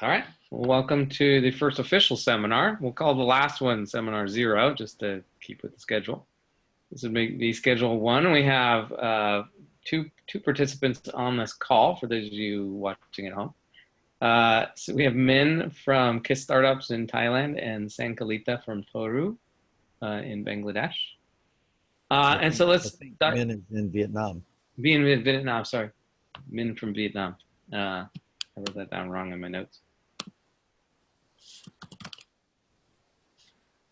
All right. Well, welcome to the first official seminar. We'll call the last one Seminar 0, just to keep with the schedule. This would be Schedule 1. We have two participants on this call for those of you watching at home. So we have Min from KISS Startups in Thailand and Sankalita from Toru in Bangladesh. And so let's start. Min is in Vietnam. Vietnam, sorry. Min from Vietnam. I wrote that down wrong in my notes.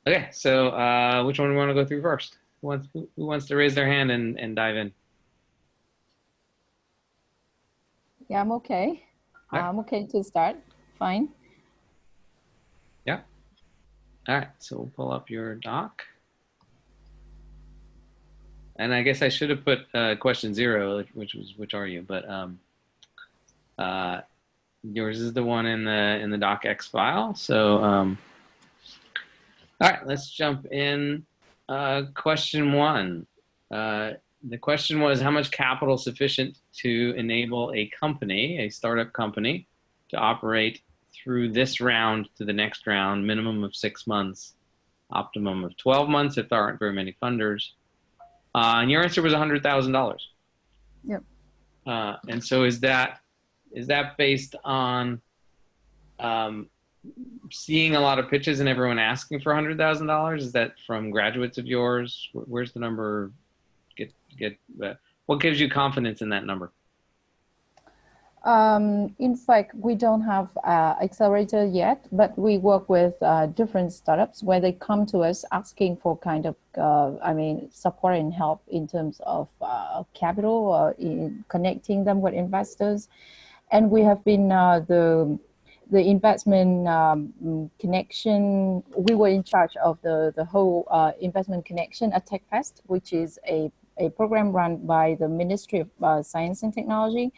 Okay, so which one do we want to go through first? Who wants to raise their hand and dive in? Yeah, I'm okay. I'm okay to start. Fine. Yeah. All right, so we'll pull up your doc. And I guess I should have put question 0, which are you? But yours is the one in the docx file. So all right, let's jump in. Question 1. The question was, how much capital sufficient to enable a company, a startup company, to operate through this round to the next round, minimum of 6 months, optimum of 12 months if there aren't very many funders? And your answer was $100,000. Yep. And so is that based on seeing a lot of pitches and everyone asking for $100,000? Is that from graduates of yours? Where's the number? What gives you confidence in that number? In fact, we don't have Accelerator yet, but we work with different startups where they come to us asking for kind of, support and help in terms of capital or in connecting them with investors. And we have been the investment connection. We were in charge of the whole investment connection at TechFest, which is a program run by the Ministry of Science and Technology.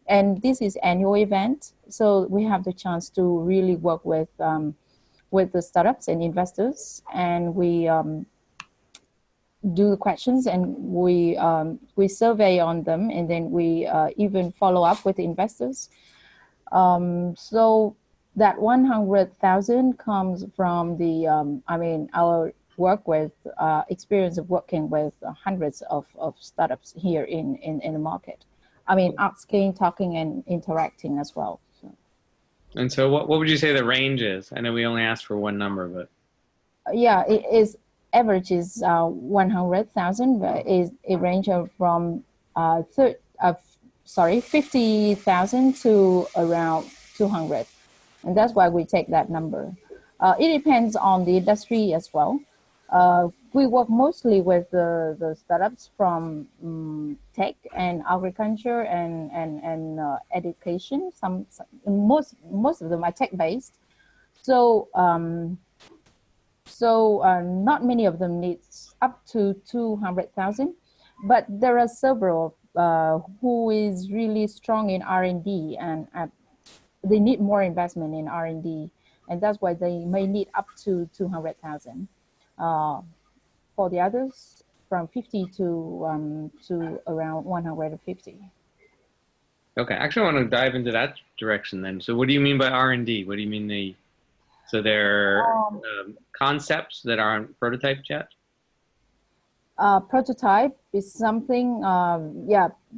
And this is annual event, so we have the chance to really work with the startups and investors, and we do the questions and we survey on them, and then we even follow up with the investors. So that 100,000 comes from the our work with experience of working with hundreds of startups here in the market. Asking, talking, and interacting as well. So. And so what would you say the range is? I know we only asked for one number, but. Yeah, it is average is 100,000, but is a range of from 50,000 to around 200. And that's why we take that number. It depends on the industry as well. We work mostly with the startups from tech and agriculture and education. Most of them are tech-based. So not many of them needs up to 200,000, but there are several who is really strong in R&D, and they need more investment in R&D, and that's why they may need up to 200,000. For the others, from 50 to around 150. Okay, actually, I want to dive into that direction then. So, what do you mean by R&D? What do you mean so they're concepts that aren't prototyped yet? Prototype is something,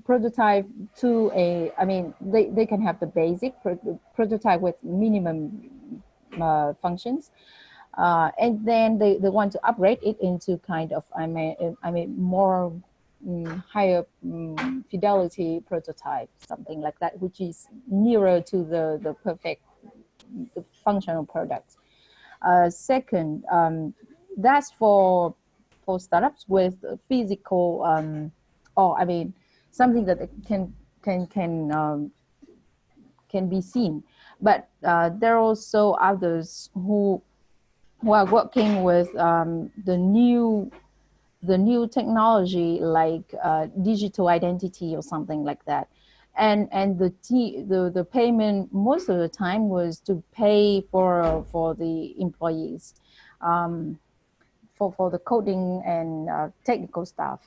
prototype to they can have the basic prototype with minimum functions. And then they want to upgrade it into kind of more higher fidelity prototype, something like that, which is nearer to the perfect functional product. Second, that's for startups with physical something that can be seen. But there are also others who are working with the new technology, like digital identity or something like that, and the payment most of the time was to pay for the employees, for the coding and technical stuff.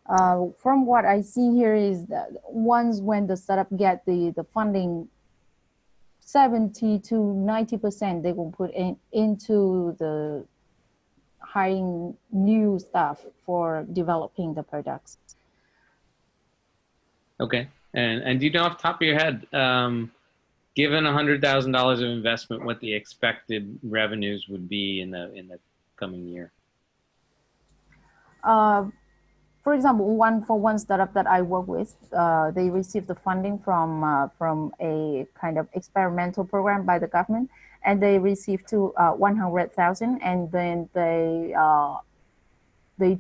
From what I see here is that when the startup get the funding 70 to 90% they will put into the hiring new staff for developing the products. Okay. And do you know off the top of your head, given $100,000 of investment, what the expected revenues would be in the coming year? For example, one startup that I work with, they received the funding from a kind of experimental program by the government, and they received to 100,000, and then they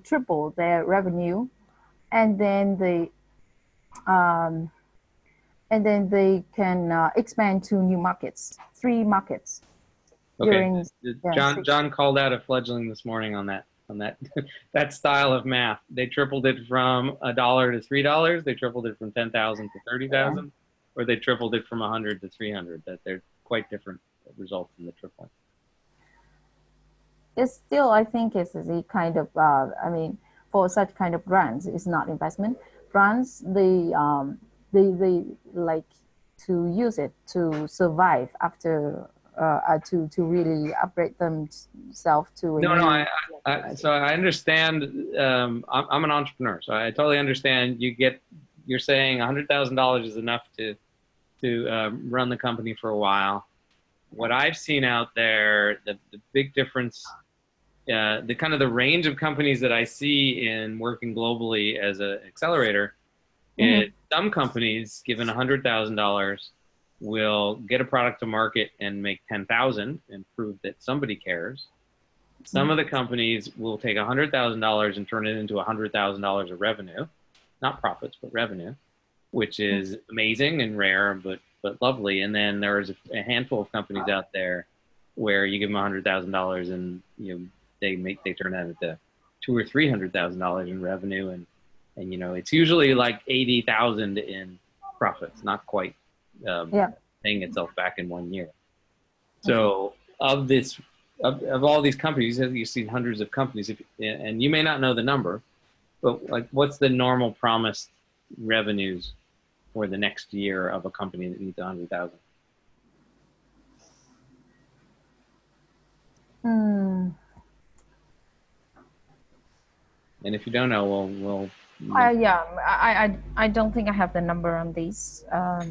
triple their revenue, and then they can expand to new markets, 3 markets. Okay. John called out a fledgling this morning on that that style of math. They tripled it from $1 to $3. They tripled it from 10,000 to 30,000, or they tripled it from 100 to 300. That they're quite different results in the tripling. It's still, I think, it's a kind of, I mean, for such kind of grants, it's not investment. Grants, they like to use it to survive after, to really upgrade themselves to a No, so I understand. I'm an entrepreneur, so I totally understand. You're saying $100,000 is enough to run the company for a while. What I've seen out there, the big difference, the kind of the range of companies that I see in working globally as an accelerator, is some companies given $100,000 will get a product to market and make 10,000 and prove that somebody cares. Some of the companies will take $100,000 and turn it into $100,000 of revenue, not profits, but revenue, which is amazing and rare, but lovely. And then there's a handful of companies out there where you give them $100,000 and they turn that into $200,000 or $300,000 in revenue, and it's usually like 80,000 in profits, not quite paying itself back in 1 year. So of all these companies, you've seen hundreds of companies, and you may not know the number, but like, what's the normal promised revenues for the next year of a company that needs 100,000? And if you don't know, we'll I don't think I have the number on these. But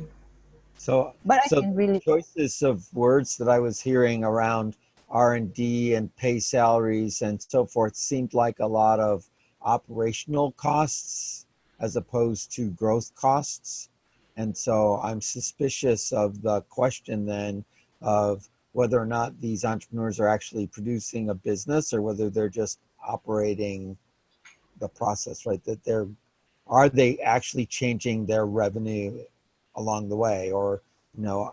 I can really choices of words that I was hearing around R&D and pay salaries and so forth seemed like a lot of operational costs as opposed to growth costs. And so I'm suspicious of the question then of whether or not these entrepreneurs are actually producing a business or whether they're just operating the process, right? That are they actually changing their revenue along the way? Or,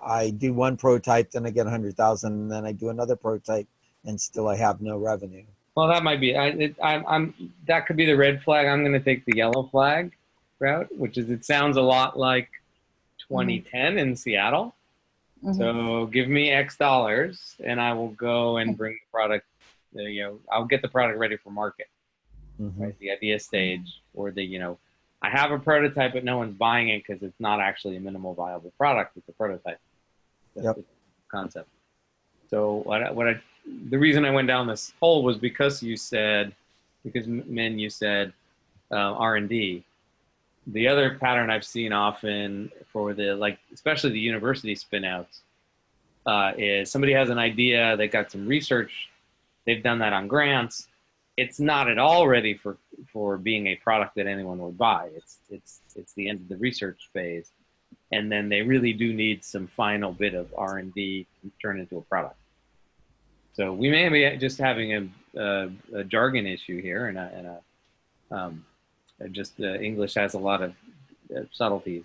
I do one prototype, then I get 100,000, and then I do another prototype and still I have no revenue. Well, that might be, that could be the red flag. I'm going to take the yellow flag route, which is, it sounds a lot like 2010 in Seattle. So give me X dollars and I will go and bring the product, I'll get the product ready for market, right? The idea stage, or I have a prototype, but no one's buying it because it's not actually a minimal viable product. It's a prototype. That's the concept. So the reason I went down this hole was because you said R&D. The other pattern I've seen often for especially the university spinouts, is somebody has an idea, they got some research, they've done that on grants. It's not at all ready for being a product that anyone would buy. It's the end of the research phase, and then they really do need some final bit of R&D to turn into a product. So we may be just having a jargon issue here, and English has a lot of subtleties.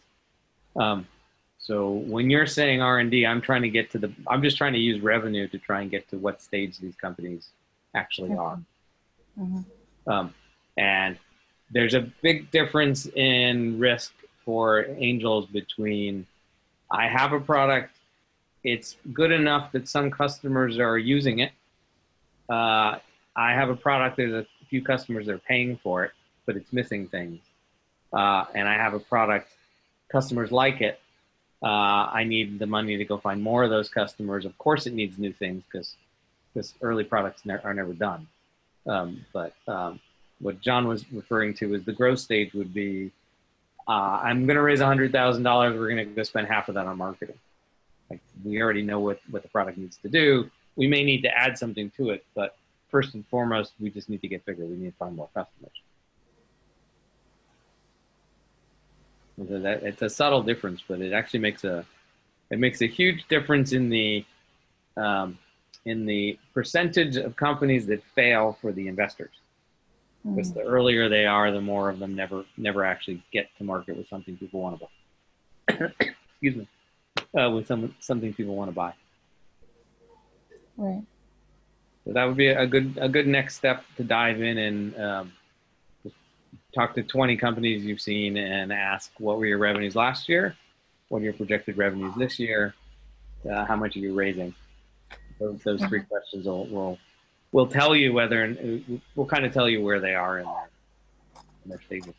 So when you're saying R&D, I'm just trying to use revenue to try and get to what stage these companies actually are. And there's a big difference in risk for angels between, I have a product, it's good enough that some customers are using it. I have a product, there's a few customers that are paying for it, but it's missing things. And I have a product, customers like it, I need the money to go find more of those customers. Of course, it needs new things because early products are never done. But what John was referring to is the growth stage would be, I'm going to raise $100,000. We're going to go spend half of that on marketing. Like, we already know what the product needs to do. We may need to add something to it, but first and foremost, we just need to get bigger. We need to find more customers. So it's a subtle difference, but it actually makes a huge difference in the percentage of companies that fail for the investors. Because the earlier they are, the more of them never actually get to market with something people want to buy. Excuse me, with something people want to buy. Right. So that would be a good next step to dive in and talk to 20 companies you've seen and ask, what were your revenues last year? What are your projected revenues this year? How much are you raising? Those three questions will tell you whether, we'll kind of tell you where they are in their stages.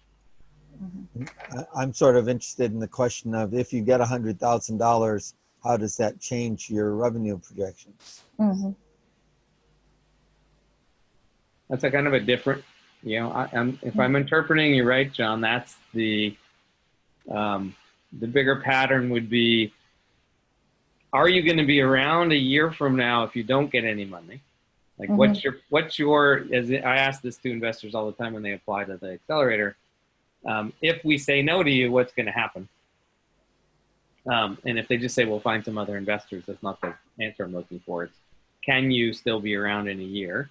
I'm sort of interested in the question of, if you get $100,000, how does that change your revenue projections? That's a kind of a different, if I'm interpreting you right, John, that's the bigger pattern would be, are you going to be around a year from now if you don't get any money? Like, what's your, as I ask this to investors all the time when they apply to the accelerator, if we say no to you, what's going to happen? And if they just say, we'll find some other investors, that's not the answer I'm looking for. It's, can you still be around in a year?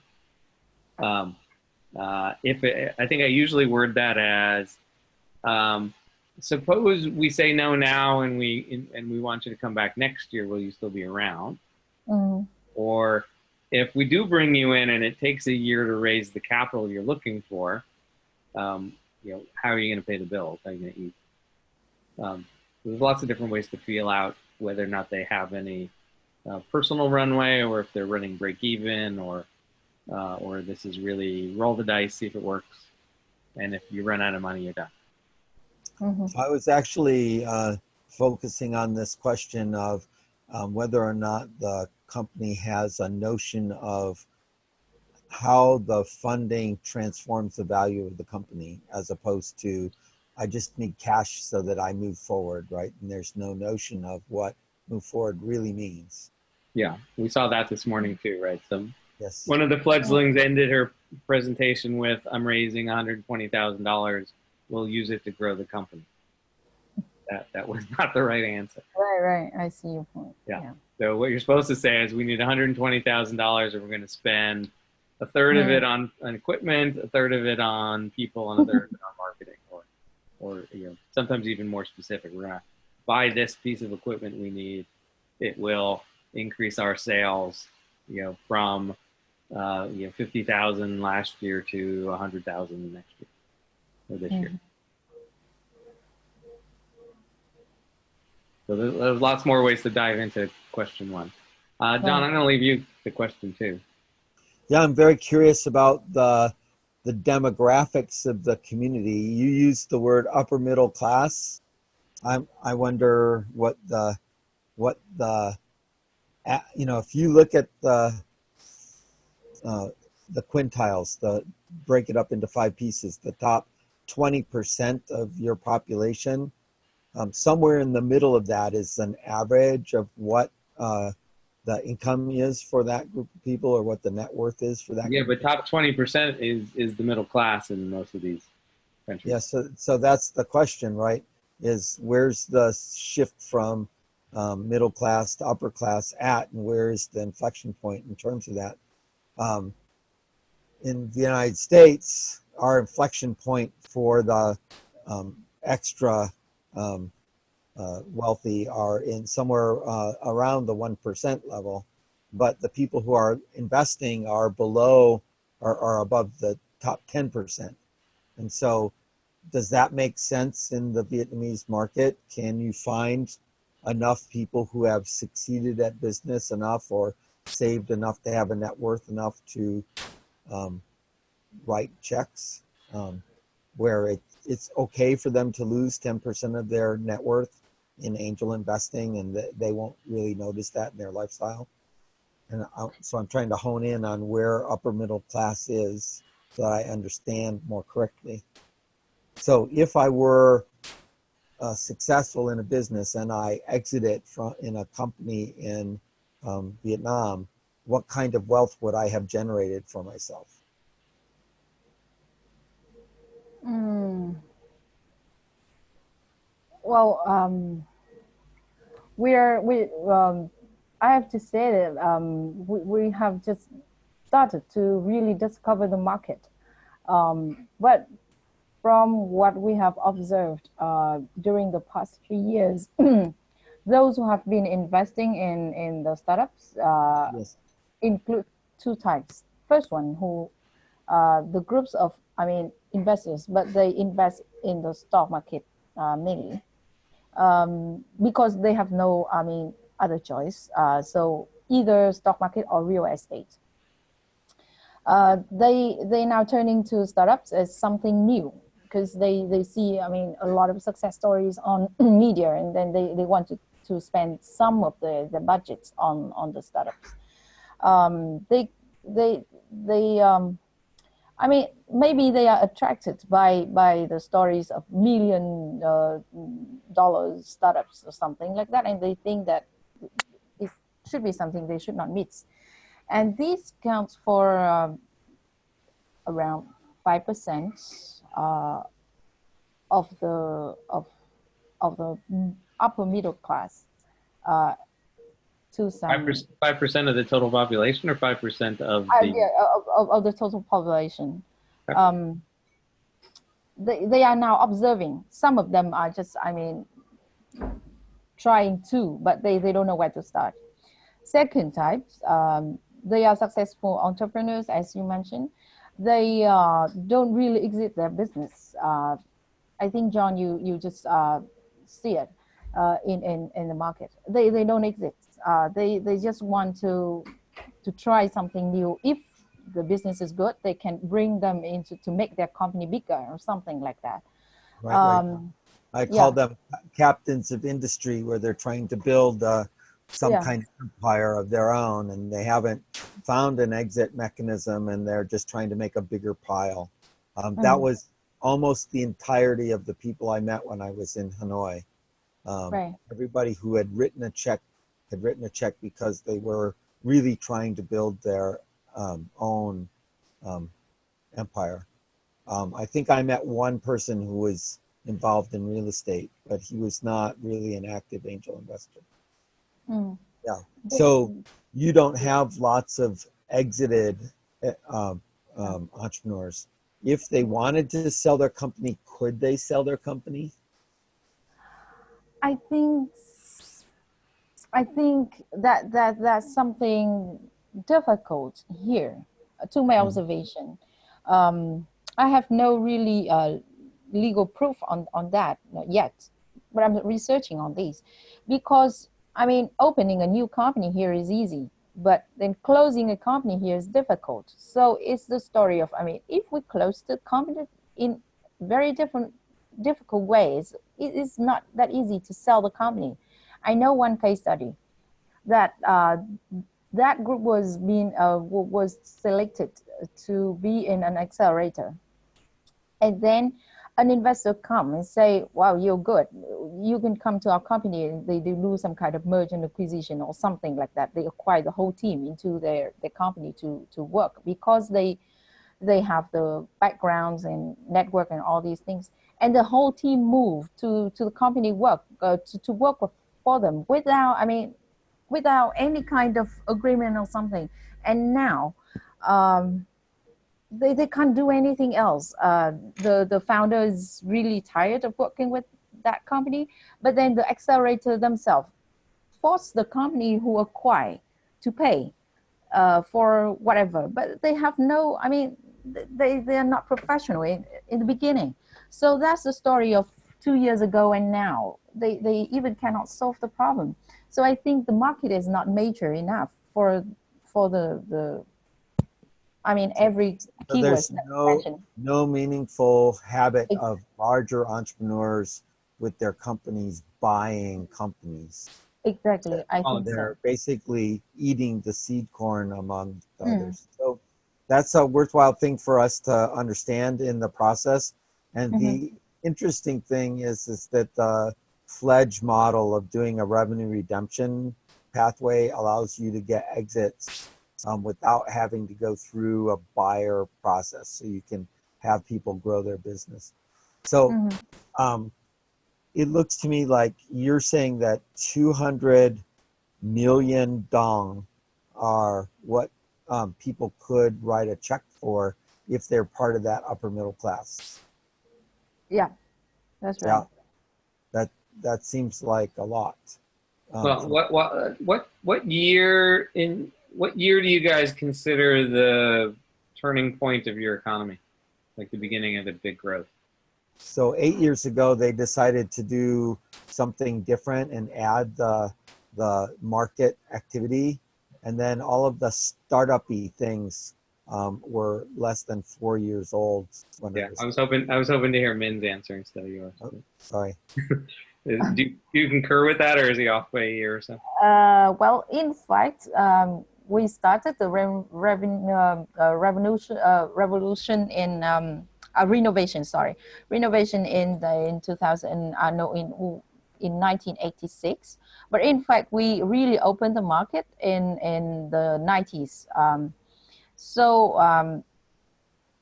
I think I usually word that as, suppose we say no now and we want you to come back next year, will you still be around? Or if we do bring you in and it takes a year to raise the capital you're looking for, how are you going to pay the bills? How are you going to eat? There's lots of different ways to feel out whether or not they have any personal runway, or if they're running break even, or this is really roll the dice, see if it works. And if you run out of money, you're done. I was actually focusing on this question of whether or not the company has a notion of how the funding transforms the value of the company, as opposed to, I just need cash so that I move forward, right? And there's no notion of what move forward really means. Yeah, we saw that this morning too, right? So yes, one of the fledglings ended her presentation with, I'm raising $120,000. We'll use it to grow the company. That was not the right answer. Right. I see your point. Yeah. So what you're supposed to say is, we need $120,000, and we're going to spend a third of it on equipment, a third of it on people, and a third of it on marketing, or sometimes even more specific. We're going to buy this piece of equipment we need. It will increase our sales, from 50,000 last year to 100,000 next year or this year. So there's lots more ways to dive into question one. John, I'm going to leave you the question two. Yeah, I'm very curious about the demographics of the community. You used the word upper middle class. I wonder what the if you look at the quintiles, break it up into 5 pieces, the top 20% of your population, somewhere in the middle of that is an average of what the income is for that group of people, or what the net worth is for that. Yeah, but top 20% is the middle class in most of these countries. Yeah, so that's the question, right? Is where's the shift from middle class to upper class at, and where's the inflection point in terms of that? In the United States, our inflection point for the extra wealthy are in somewhere around the 1% level, but the people who are investing are below or are above the top 10%. And so, does that make sense in the Vietnamese market? Can you find enough people who have succeeded at business enough, or saved enough to have a net worth enough to write checks, where it's okay for them to lose 10% of their net worth in angel investing, and they won't really notice that in their lifestyle. And so I'm trying to hone in on where upper middle class is so that I understand more correctly. So if I were successful in a business and I exited from in a company in Vietnam, what kind of wealth would I have generated for myself? Well, I have to say that we have just started to really discover the market. But from what we have observed during the past 3 years, those who have been investing in the startups Yes. include two types. First one, who the groups of, I mean, investors, but they invest in the stock market mainly because they have no, I mean, other choice. So either stock market or real estate. They now turning to startups as something new because they see, I mean, a lot of success stories on media, and then they want to spend some of the budgets on the startups. I mean, maybe they are attracted by the stories of $1 million startups or something like that, and they think that it should be something they should not miss. And this counts for around 5% of the upper middle class to some 5% of the total population, or 5% of the of the total population. Okay. They are now observing. Some of them are just, I mean, trying to, but they don't know where to start. Second type, they are successful entrepreneurs, as you mentioned. They don't really exit their business. I think, John, you just see it in the market. They don't exit. They just want to try something new. If the business is good, they can bring them into to make their company bigger or something like that. Right. I call them captains of industry, where they're trying to build some kind of empire of their own, and they haven't found an exit mechanism, and they're just trying to make a bigger pile. That was almost the entirety of the people I met when I was in Hanoi. Everybody who had written a check because they were really trying to build their own empire. I think I met one person who was involved in real estate, but he was not really an active angel investor. Yeah. So you don't have lots of exited entrepreneurs. If they wanted to sell their company, could they sell their company? I think that's something difficult here, to my observation. I have no really legal proof on that yet, but I'm researching on this because, I mean, opening a new company here is easy, but then closing a company here is difficult. So it's the story of, I mean, if we close the company in very difficult ways, it is not that easy to sell the company. I know one case study that that group was selected to be in an accelerator, and then an investor come and say, wow, you're good, you can come to our company. And they do some kind of merger and acquisition or something like that. They acquire the whole team into their company to work, because they have the backgrounds and network and all these things. And the whole team moved to the company work to work for them without, I mean, without any kind of agreement or something. And now they can't do anything else. The founder is really tired of working with that company, but then the accelerator themselves force the company who acquire to pay for whatever, but they have no, I mean, they are not professional in the beginning. So that's the story of 2 years ago, and now they even cannot solve the problem. So I think the market is not mature enough for the I mean, every keyword. So there's no meaningful habit of larger entrepreneurs with their companies buying companies. Exactly. I Oh, think so. They're basically eating the seed corn among the others. So that's a worthwhile thing for us to understand in the process. And the interesting thing is that the Fledge model of doing a revenue redemption pathway allows you to get exits without having to go through a buyer process. So you can have people grow their business. So it looks to me like you're saying that 200 million dong are what people could write a check for if they're part of that upper middle class. Yeah, that's right. Yeah, that seems like a lot. well, what year do you guys consider the turning point of your economy, like the beginning of the big growth? So 8 years ago, they decided to do something different and add the market activity, and then all of the startup-y things were less than 4 years old when Yeah, it was. I was hoping to hear Min's answer instead of yours. Oh, sorry. Do you concur with that, or is he off by a year or so? Well, in fact, we started the revolution in renovation. Sorry, renovation in 2000. No, in 1986. But in fact, we really opened the market in the 90s.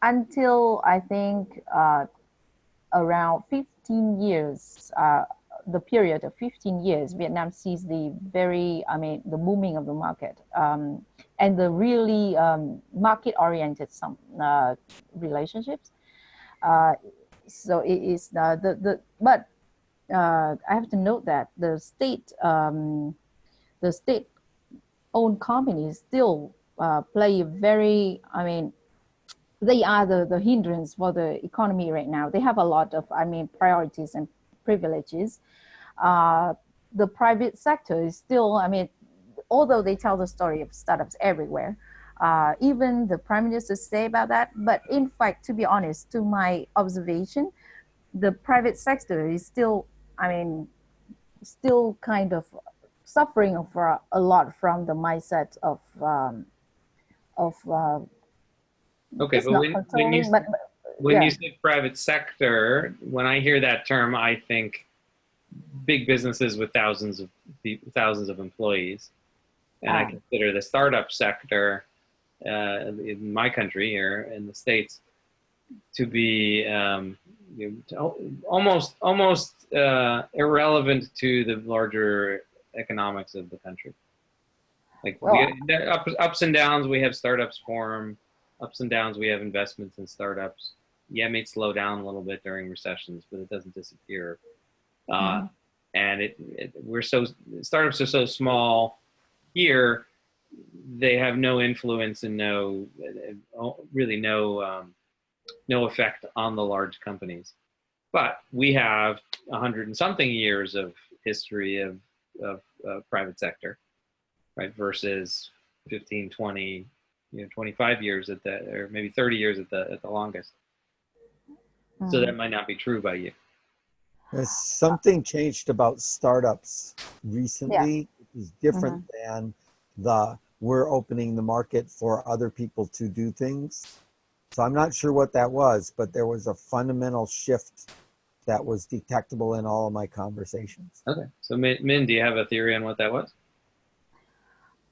Until I think around 15 years, the period of 15 years, Vietnam sees the the booming of the market and the really market-oriented relationships. So it is but I have to note that the state-owned companies still play a very, they are the hindrance for the economy right now. They have a lot of, priorities and privileges. The private sector is still, although they tell the story of startups everywhere, even the prime minister say about that. But in fact, to be honest, to my observation, the private sector is still, still kind of suffering for a lot from the mindset of Okay, it's but not controlling, but when yeah. you say private sector, when I hear that term, I think big businesses with thousands of employees, and I consider the startup sector in my country here in the States to be almost irrelevant to the larger economics of the country. Like ups and downs, we have startups form. Ups and downs, we have investments in startups. Yeah, it may slow down a little bit during recessions, but it doesn't disappear. And startups are so small here, they have no influence and no effect on the large companies. But we have 100 and something years of history of private sector, right? Versus 15, 20, 25 years or maybe 30 years at the longest. So that might not be true by you. Has something changed about startups recently? Which is different than we're opening the market for other people to do things. So I'm not sure what that was, but there was a fundamental shift that was detectable in all of my conversations. Okay. So Min, do you have a theory on what that was?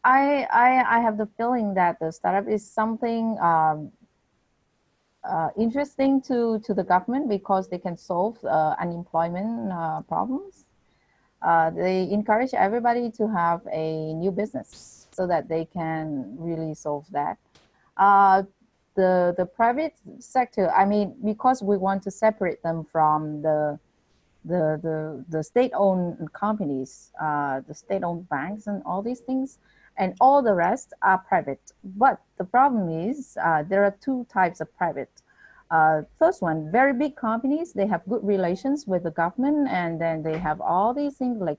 I have the feeling that the startup is something interesting to the government because they can solve unemployment problems. They encourage everybody to have a new business so that they can really solve that. The private sector, because we want to separate them from the state-owned companies, the state-owned banks and all these things, and all the rest are private. But the problem is there are two types of private. First one, very big companies, they have good relations with the government, and then they have all these things like,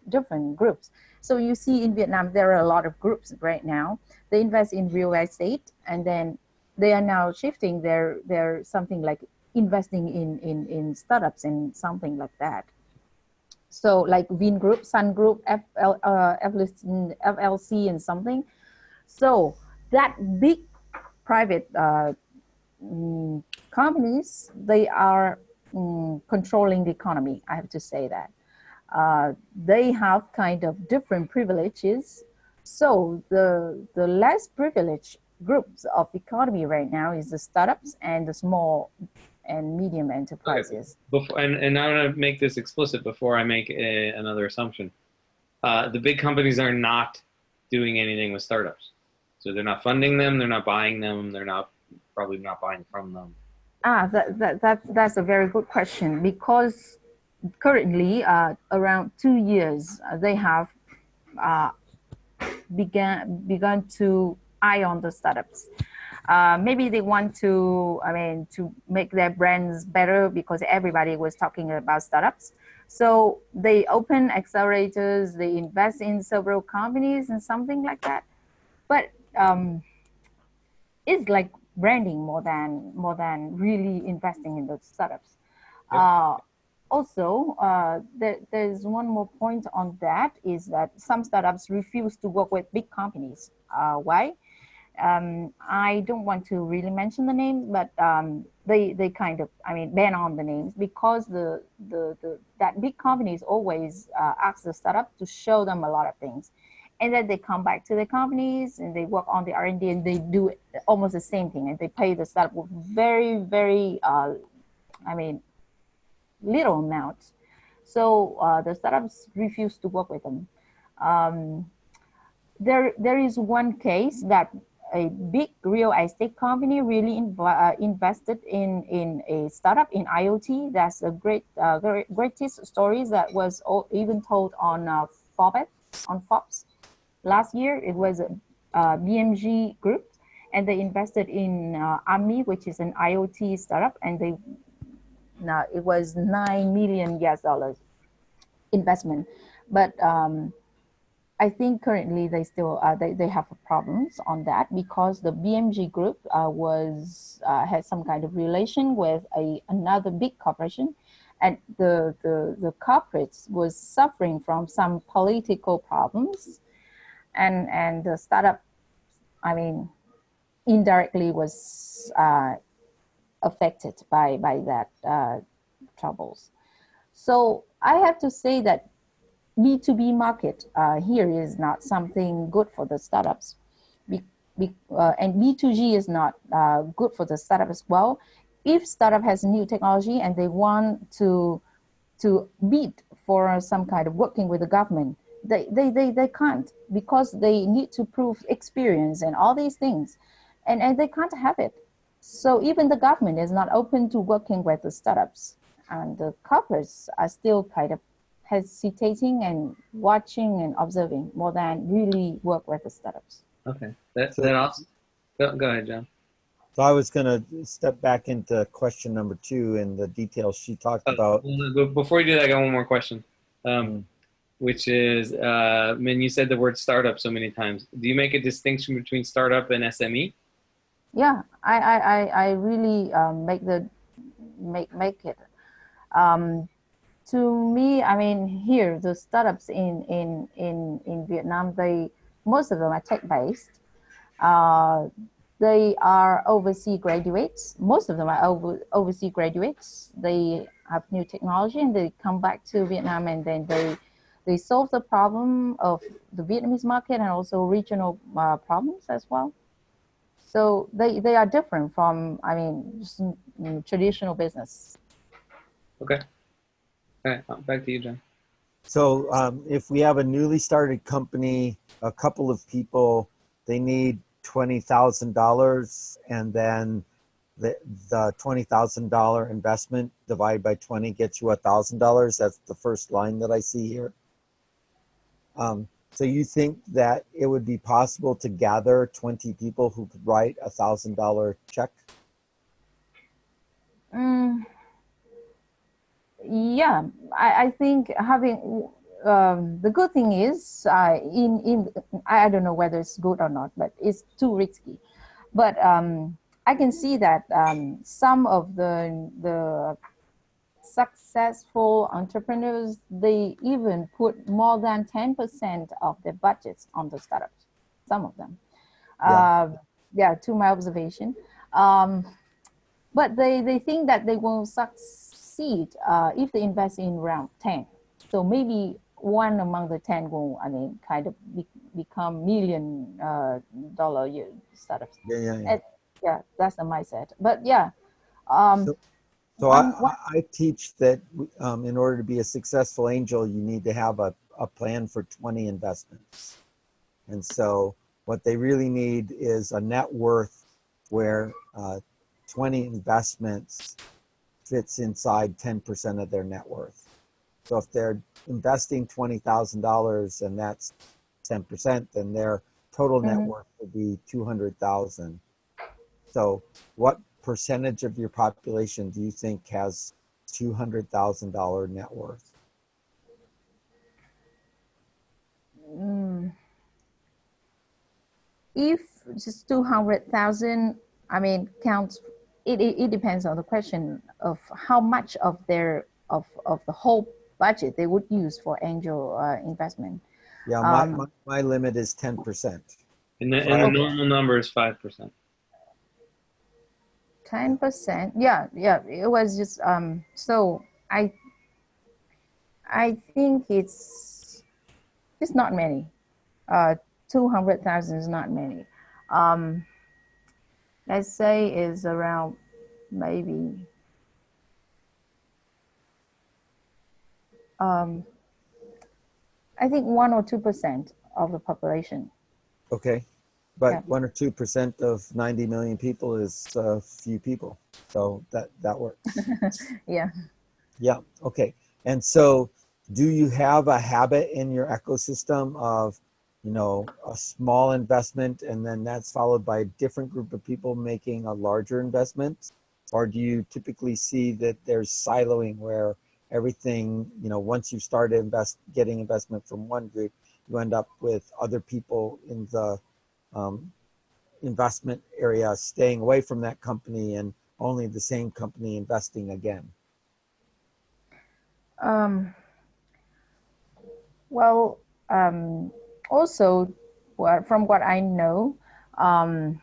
different groups. So you see in Vietnam, there are a lot of groups right now. They invest in real estate, and then they are now shifting their something like investing in startups and something like that. So like Vin Group, Sun Group, FLC and something. So that big private companies, they are controlling the economy. I have to say that. They have kind of different privileges. So the less privileged groups of economy right now is the startups and the small and medium enterprises. Okay. And I want to make this explicit before I make another assumption. The big companies are not doing anything with startups. So they're not funding them, they're not buying them, they're not probably not buying from them. That's a very good question, because currently around 2 years they have begun to eye on the startups. Maybe they want to, to make their brands better because everybody was talking about startups. So they open accelerators, they invest in several companies and something like that. But it's like branding more than really investing in those startups. Yep. Also, there's one more point on that, is that some startups refuse to work with big companies. Why? I don't want to really mention the names, but they kind of, ban on the names, because that big companies always ask the startup to show them a lot of things. And then they come back to the companies and they work on the R&D and they do almost the same thing. And they pay the startup with very, very, little amounts. So the startups refuse to work with them. There is one case that a big real estate company really invested in a startup in IoT. That's a greatest story that was even told on Forbes last year. It was a BMG group, and they invested in AMI, which is an IoT startup, and it was $9 million US investment. But I think currently they still they have problems on that, because the BMG group had some kind of relation with another big corporation, and the corporates was suffering from some political problems, and the startup, indirectly was affected by that troubles. So I have to say that B2B market here is not something good for the startups. And B2G is not good for the startup as well. If startup has new technology and they want to bid for some kind of working with the government, they can't, because they need to prove experience and all these things. And they can't have it. So even the government is not open to working with the startups. And the corporates are still kind of hesitating and watching and observing more than really work with the startups. Okay, that also. Go ahead, John. So I was going to step back into question number 2 and the details she talked about. Before you do that, I got one more question, which is, Min, you said the word startup so many times. Do you make a distinction between startup and SME? Yeah, I really make it. To me, here the startups in Vietnam, most of them are tech-based. They are overseas graduates. Most of them are overseas graduates. They have new technology and they come back to Vietnam, and then they solve the problem of the Vietnamese market and also regional problems as well. So they are different from, just, traditional business. Okay. All right, back to you, John. So if we have a newly started company, a couple of people, they need $20,000, and then the $20,000 investment divided by 20 gets you $1,000. That's the first line that I see here. So you think that it would be possible to gather 20 people who could write $1,000 check? Yeah, I think having the good thing is I don't know whether it's good or not, but it's too risky. But I can see that some of the successful entrepreneurs, they even put more than 10% of their budgets on the startups. Some of them, Yeah. yeah, to my observation. Um, but they think that they will succeed if they invest in round 10. So maybe one among the 10 will, I mean, kind of become million dollar year startups. Yeah, yeah, yeah. And, yeah, that's the mindset. But yeah, um, So, so one I teach that in order to be a successful angel, you need to have a plan for 20 investments. And so what they really need is a net worth where 20 investments fits inside 10% of their net worth. So if they're investing $20,000 and that's 10%, then their total net Mhm. worth would be 200,000. So what percentage of your population do you think has $200,000 net worth? Mm, if just 200,000, I mean, counts, it depends on the question of how much of of the whole budget they would use for angel investment. Yeah, Um, my limit is 10%. So And the I, okay, normal number is 5%. 10%. Yeah, yeah. It was just so I think it's not many. 200,000 is not many. Um, let's say is around maybe um, I think 1 or 2% of the population. okay. But Yeah, 1 or 2% of 90 million people is a few people. So that works. yeah. Yeah, okay. And so do you have a habit in your ecosystem of, a small investment and then that's followed by a different group of people making a larger investment? Or do you typically see that there's siloing where everything, once you start getting investment from one group, you end up with other people in the um, investment area staying away from that company and only the same company investing again? Um, well, um, also, from what I know, um,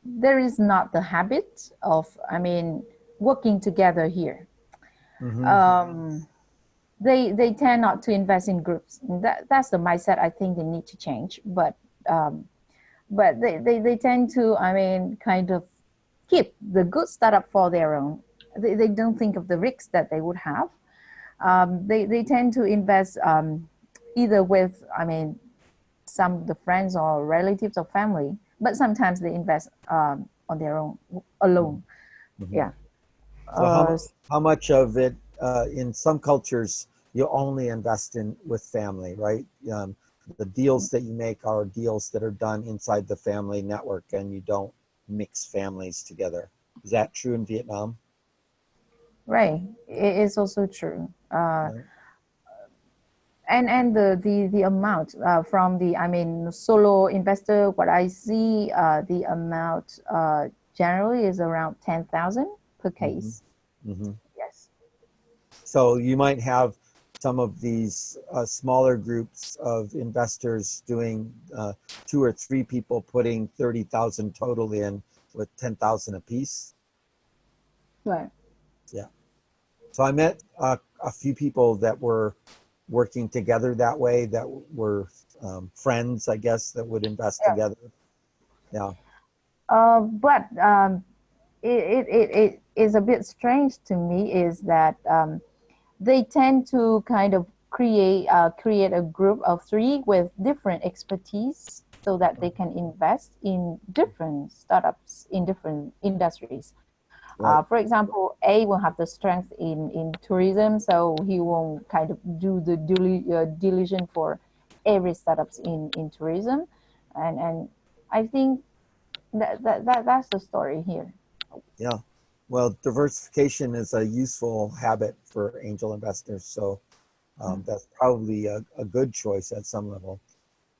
there is not the habit of, I mean, working together here. Mm-hmm. Um, they tend not to invest in groups. That's the mindset I think they need to change. Um, but they tend to, I mean, kind of keep the good startup for their own. They don't think of the risks that they would have. They tend to invest either with, I mean, some of the friends or relatives or family, but sometimes they invest on their own, alone. Mm-hmm. Yeah. So how Uh, how much of it in some cultures you only invest in with family, right? The deals that you make are deals that are done inside the family network, and you don't mix families together. Is that true in Vietnam? right. It is also true. Right. And the amount from the, I mean, solo investor, what I see, the amount generally is around 10,000 per Mm-hmm. case. Mm-hmm. Yes. So you might have some of these smaller groups of investors doing 2 or 3 people putting 30,000 total in with 10,000 apiece. Right. Yeah. So I met a few people that were working together that way, that were friends, I guess, that would invest Yeah. together. Yeah. But it is a bit strange to me is that they tend to kind of create a group of three with different expertise so that they can invest in different startups in different industries. Right. For example, A will have the strength in tourism, so he will kind of do the diligence for every startups in tourism, and I think that's the story here. Yeah. Well, diversification is a useful habit for angel investors. So that's probably a good choice at some level.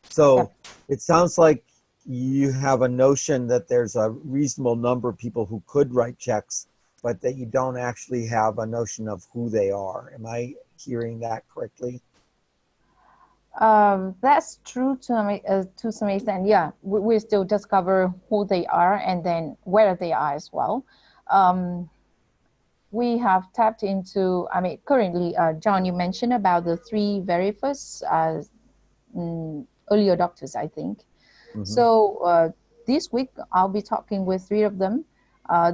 Yep. So it sounds like you have a notion that there's a reasonable number of people who could write checks, but that you don't actually have a notion of who they are. Am I hearing that correctly? That's true to some extent. Yeah, we still discover who they are and then where they are as well. We have tapped into, I mean, currently, John, you mentioned about the three very first early adopters, I think. Mm-hmm. So this week, I'll be talking with three of them.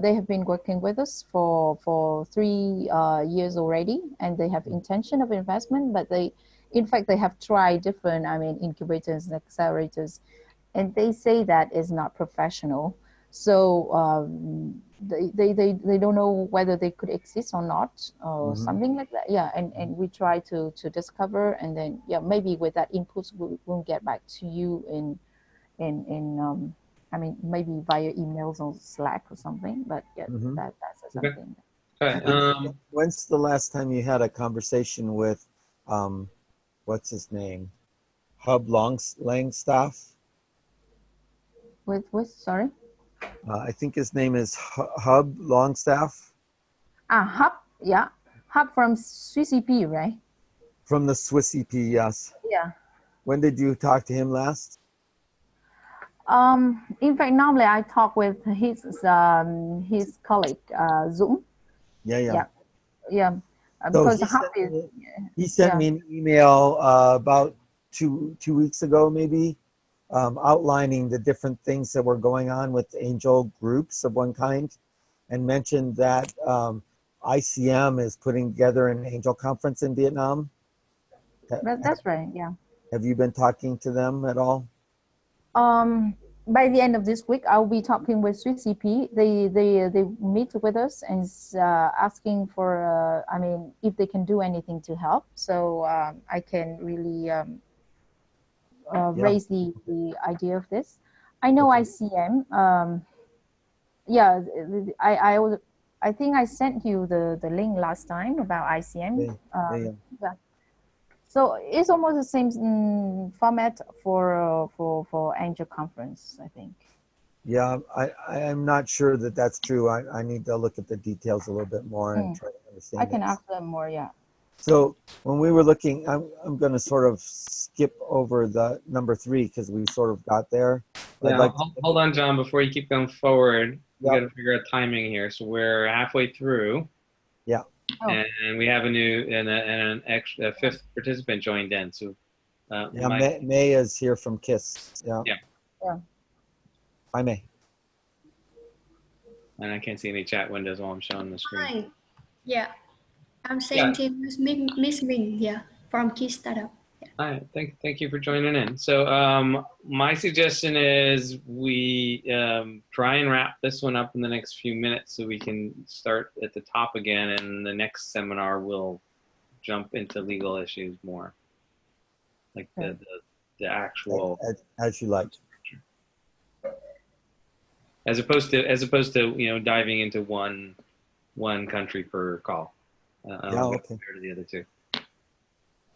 They have been working with us for 3 years already, and they have intention of investment, but in fact, they have tried different, I mean, incubators and accelerators, and they say that is not professional. So they don't know whether they could exist or not, or Mm-hmm. something like that. Yeah, and we try to discover, and then yeah, maybe with that input, we'll get back to you in I mean, maybe via emails or Slack or something. But yeah, Mm-hmm. that's Okay. something. Okay. When's the last time you had a conversation with, what's his name? Hub Langstaff? With sorry. I think his name is Hub Longstaff Hub, yeah, Hub from Swiss EP, right? from the Swiss EP, yes. Yeah. When did you talk to him last? In fact, normally I talk with his colleague, Zoom. Yeah, yeah. Yeah, yeah. So Because Hub is, he sent yeah. me an email about two weeks ago, maybe, outlining the different things that were going on with angel groups of one kind, and mentioned that ICM is putting together an angel conference in Vietnam. That's right. Yeah. Have you been talking to them at all? By the end of this week, I'll be talking with Swiss CP. They meet with us and asking for, I mean, if they can do anything to help. So I can really raise the idea of this. I know Okay. ICM. Yeah, I think I sent you the link last time about ICM. Yeah. Yeah. So it's almost the same format for Angel Conference, I think. Yeah, I'm not sure that that's true. I need to look at the details a little bit more and try to understand I can it. ask them more, yeah. So when we were looking, I'm going to sort of skip over the number 3 because we sort of got there. Yeah, Like hold on, John, before you keep going forward. We Yep. got to figure out timing here. So we're halfway through. Yeah. And we have a fifth participant joined in. So Yeah, May is here from KISS. Yeah. Yeah. Hi, May. And I can't see any chat windows while I'm showing the screen. Hi. Yeah. I'm saying to Miss Ming, yeah, from Key Startup. Yeah. Hi, thank you for joining in. So my suggestion is we try and wrap this one up in the next few minutes so we can start at the top again, and the next seminar we'll jump into legal issues more, like the actual as you like, as opposed to diving into one country per call. Yeah, okay. Compared to the other two.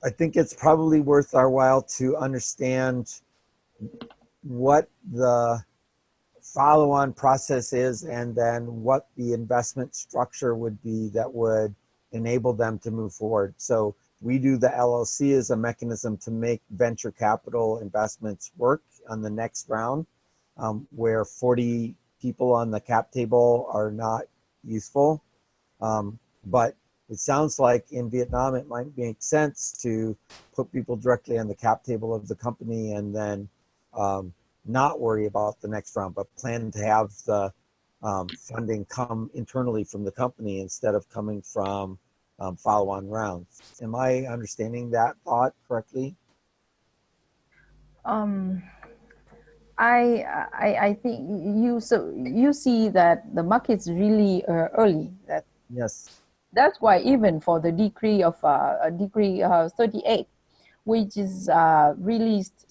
I think it's probably worth our while to understand what the follow-on process is, and then what the investment structure would be that would enable them to move forward. So we do the LLC as a mechanism to make venture capital investments work on the next round, where 40 people on the cap table are not useful. But it sounds like in Vietnam, it might make sense to put people directly on the cap table of the company and then not worry about the next round, but plan to have the funding come internally from the company instead of coming from follow-on rounds. Am I understanding that thought correctly? I think you see that the market's really early. Yes. That's why even for the decree of decree 38, which is released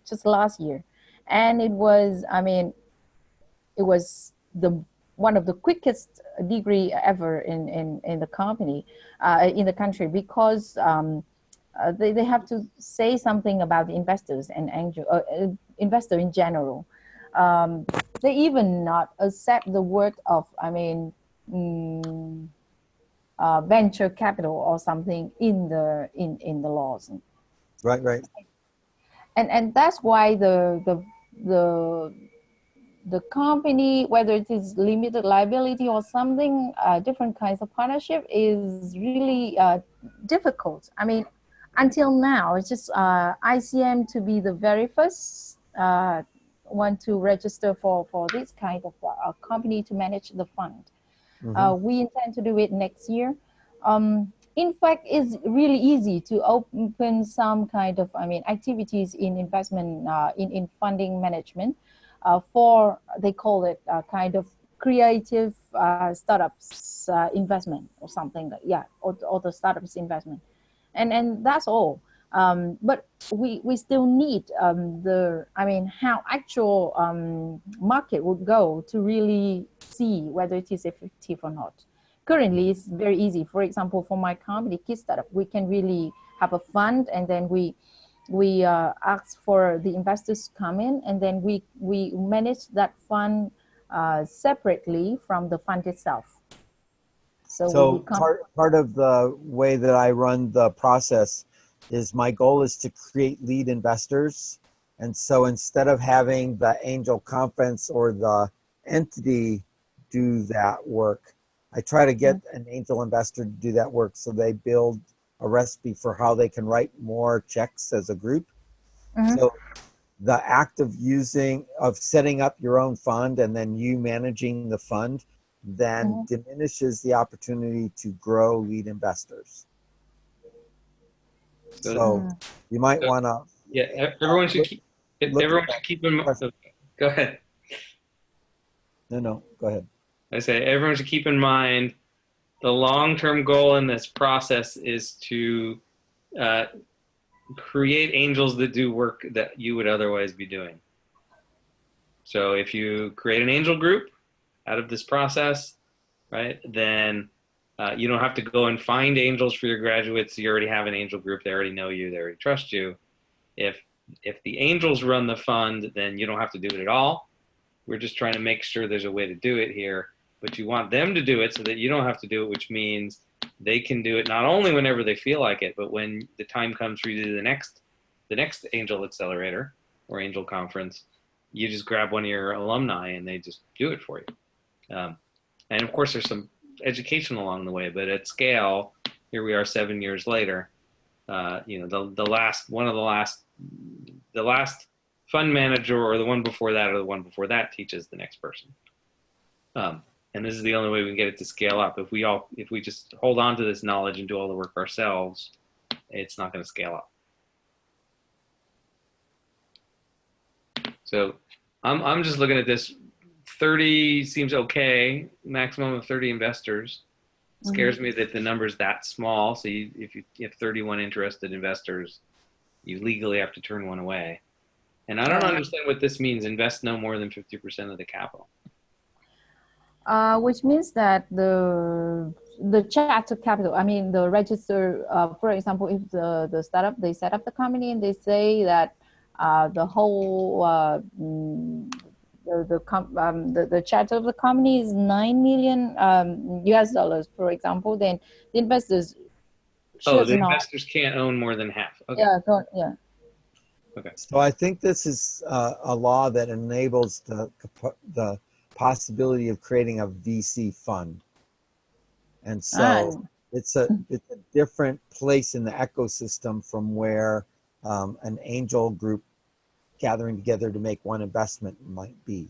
just last year, and it was, I mean, it was one of the quickest decree ever in the company, in the country, because they have to say something about the investors and angel investor in general. they even not accept the word of, I mean, mm, venture capital or something in the laws. Right, right. And that's why the the company, whether it is limited liability or something, different kinds of partnership is really difficult. I mean, until now, it's just ICM to be the very first one to register for this kind of company to manage the fund. We intend to do it next year. In fact, it's really easy to open some kind of, I mean, activities in investment, in funding management for, they call it kind of creative startups investment or something, yeah, or the startups investment. And that's all. But we still need the, I mean, how actual market would go to really see whether it is effective or not. Currently, it's very easy. For example, for my company, Key Startup, we can really have a fund, and then we ask for the investors to come in, and then we manage that fund separately from the fund itself. So part of the way that I run the process is my goal is to create lead investors. And so instead of having the angel conference or the entity do that work, I try to get an angel investor to do that work, so they build a recipe for how they can write more checks as a group. So the act of setting up your own fund and then you managing the fund then diminishes the opportunity to grow lead investors. So you might want to. Yeah, everyone should keep. Everyone should keep in mind. Go ahead. No, go ahead. I say everyone should keep in mind the long-term goal in this process is to create angels that do work that you would otherwise be doing. So if you create an angel group out of this process, right, then you don't have to go and find angels for your graduates. You already have an angel group. They already know you. They already trust you. If the angels run the fund, then you don't have to do it at all. We're just trying to make sure there's a way to do it here. But you want them to do it so that you don't have to do it, which means they can do it not only whenever they feel like it, but when the time comes for you to do the next angel accelerator or angel conference, you just grab one of your alumni and they just do it for you. And of course, there's some education along the way, but at scale, here we are 7 years later. The last fund manager or the one before that or the one before that teaches the next person. And this is the only way we can get it to scale up. If we just hold on to this knowledge and do all the work ourselves, it's not going to scale up. So I'm just looking at this. 30 seems okay. Maximum of 30 investors. It scares me that the number's that small. So if you have 31 interested investors, you legally have to turn one away. And I don't understand what this means. Invest no more than 50% of the capital. Which means that the charter capital, I mean the register, for example, if the startup, they set up the company and they say that the whole the charter of the company is 9 million US dollars, for example, then the investors should the not. investors can't own more than half. Okay. Yeah. Okay. So I think this is a law that enables the possibility of creating a VC fund, and so it's a different place in the ecosystem from where an angel group gathering together to make one investment might be.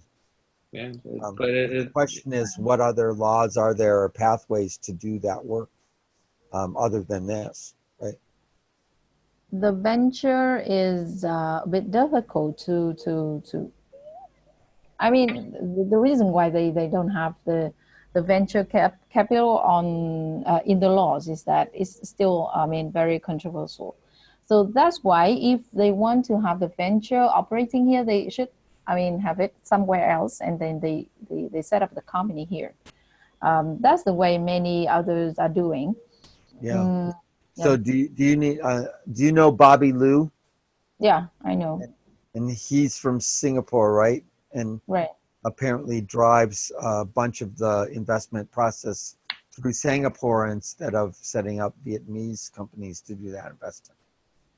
Yeah, but the question is, what other laws are there or pathways to do that work other than this, right? The venture is a bit difficult to I mean, the reason why they don't have the venture capital on in the laws is that it's still, I mean, very controversial. So that's why if they want to have the venture operating here, they should, I mean, have it somewhere else, and then they set up the company here. That's the way many others are doing. Yeah. So do you need do you know Bobby Liu? Yeah, I know. And he's from Singapore, right? and Right. apparently drives a bunch of the investment process through Singapore instead of setting up Vietnamese companies to do that investment.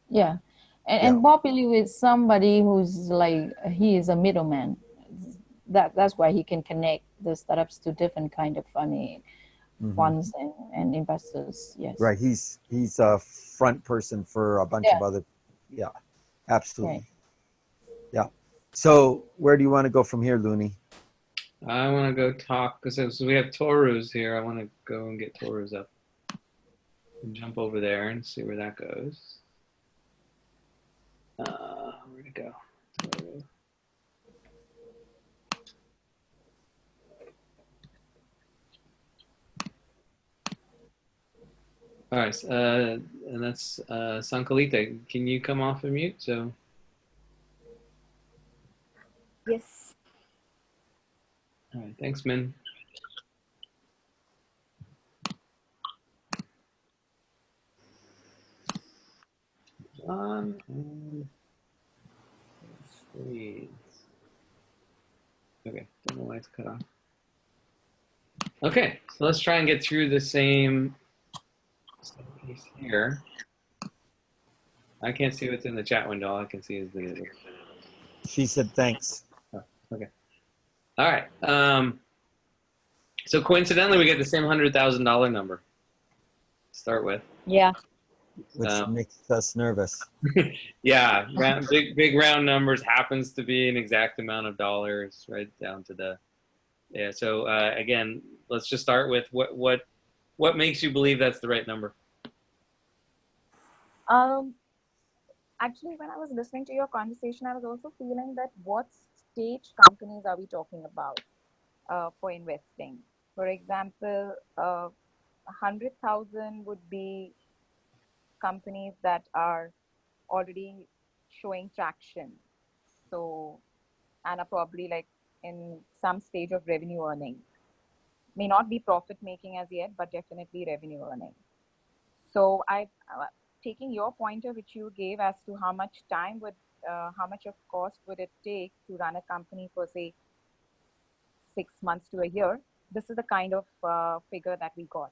Yeah. Yeah. And Bob Billy is somebody who's like, he is a middleman. That's why he can connect the startups to different kind of, I mean, funds and investors. Yes. Right. He's a front person for a bunch Yeah. of other. Yeah, Right. absolutely. Yeah. So where do you want to go from here, Looney? I want to go talk because we have Toru's here. I want to go and get Toru's up and jump over there and see where that goes. Where'd it go? Toru. All right, and that's Sankalita. Can you come off of mute? So, Yes. all right, thanks, Min. On and please. Okay, don't know why it's cut off. Okay, so let's try and get through the same piece here. I can't see what's in the chat window. All I can see is the. She said thanks. Oh, okay. All right. So coincidentally, we get the same $100,000 number to start with. Yeah. Which makes us nervous. Yeah, big round numbers happens to be an exact amount of dollars, right down to the. Yeah. So again, let's just start with what makes you believe that's the right number. Actually, when I was listening to your conversation, I was also feeling that what stage companies are we talking about for investing? For example, 100,000 would be companies that are already showing traction. So, and are probably like in some stage of revenue earning. May not be profit making as yet, but definitely revenue earning. So I, taking your pointer which you gave as to how much time would, how much of cost would it take to run a company for say 6 months to a year, this is the kind of figure that we got,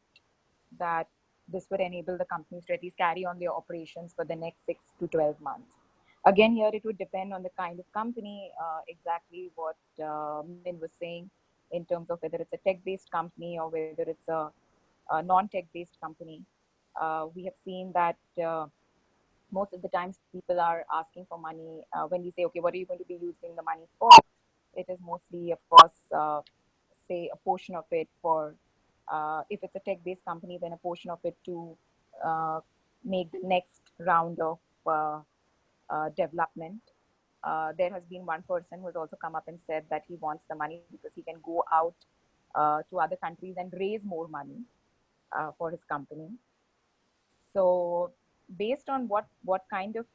that this would enable the companies to at least carry on their operations for the next 6 to 12 months. Again, here it would depend on the kind of company, exactly what Min was saying in terms of whether it's a tech-based company or whether it's a non-tech-based company. We have seen that most of the times people are asking for money when we say, okay, what are you going to be using the money for? It is mostly, of course, say a portion of it for, if it's a tech-based company, then a portion of it to make the next round of development. There has been one person who has also come up and said that he wants the money because he can go out to other countries and raise more money for his company. So based on what kind of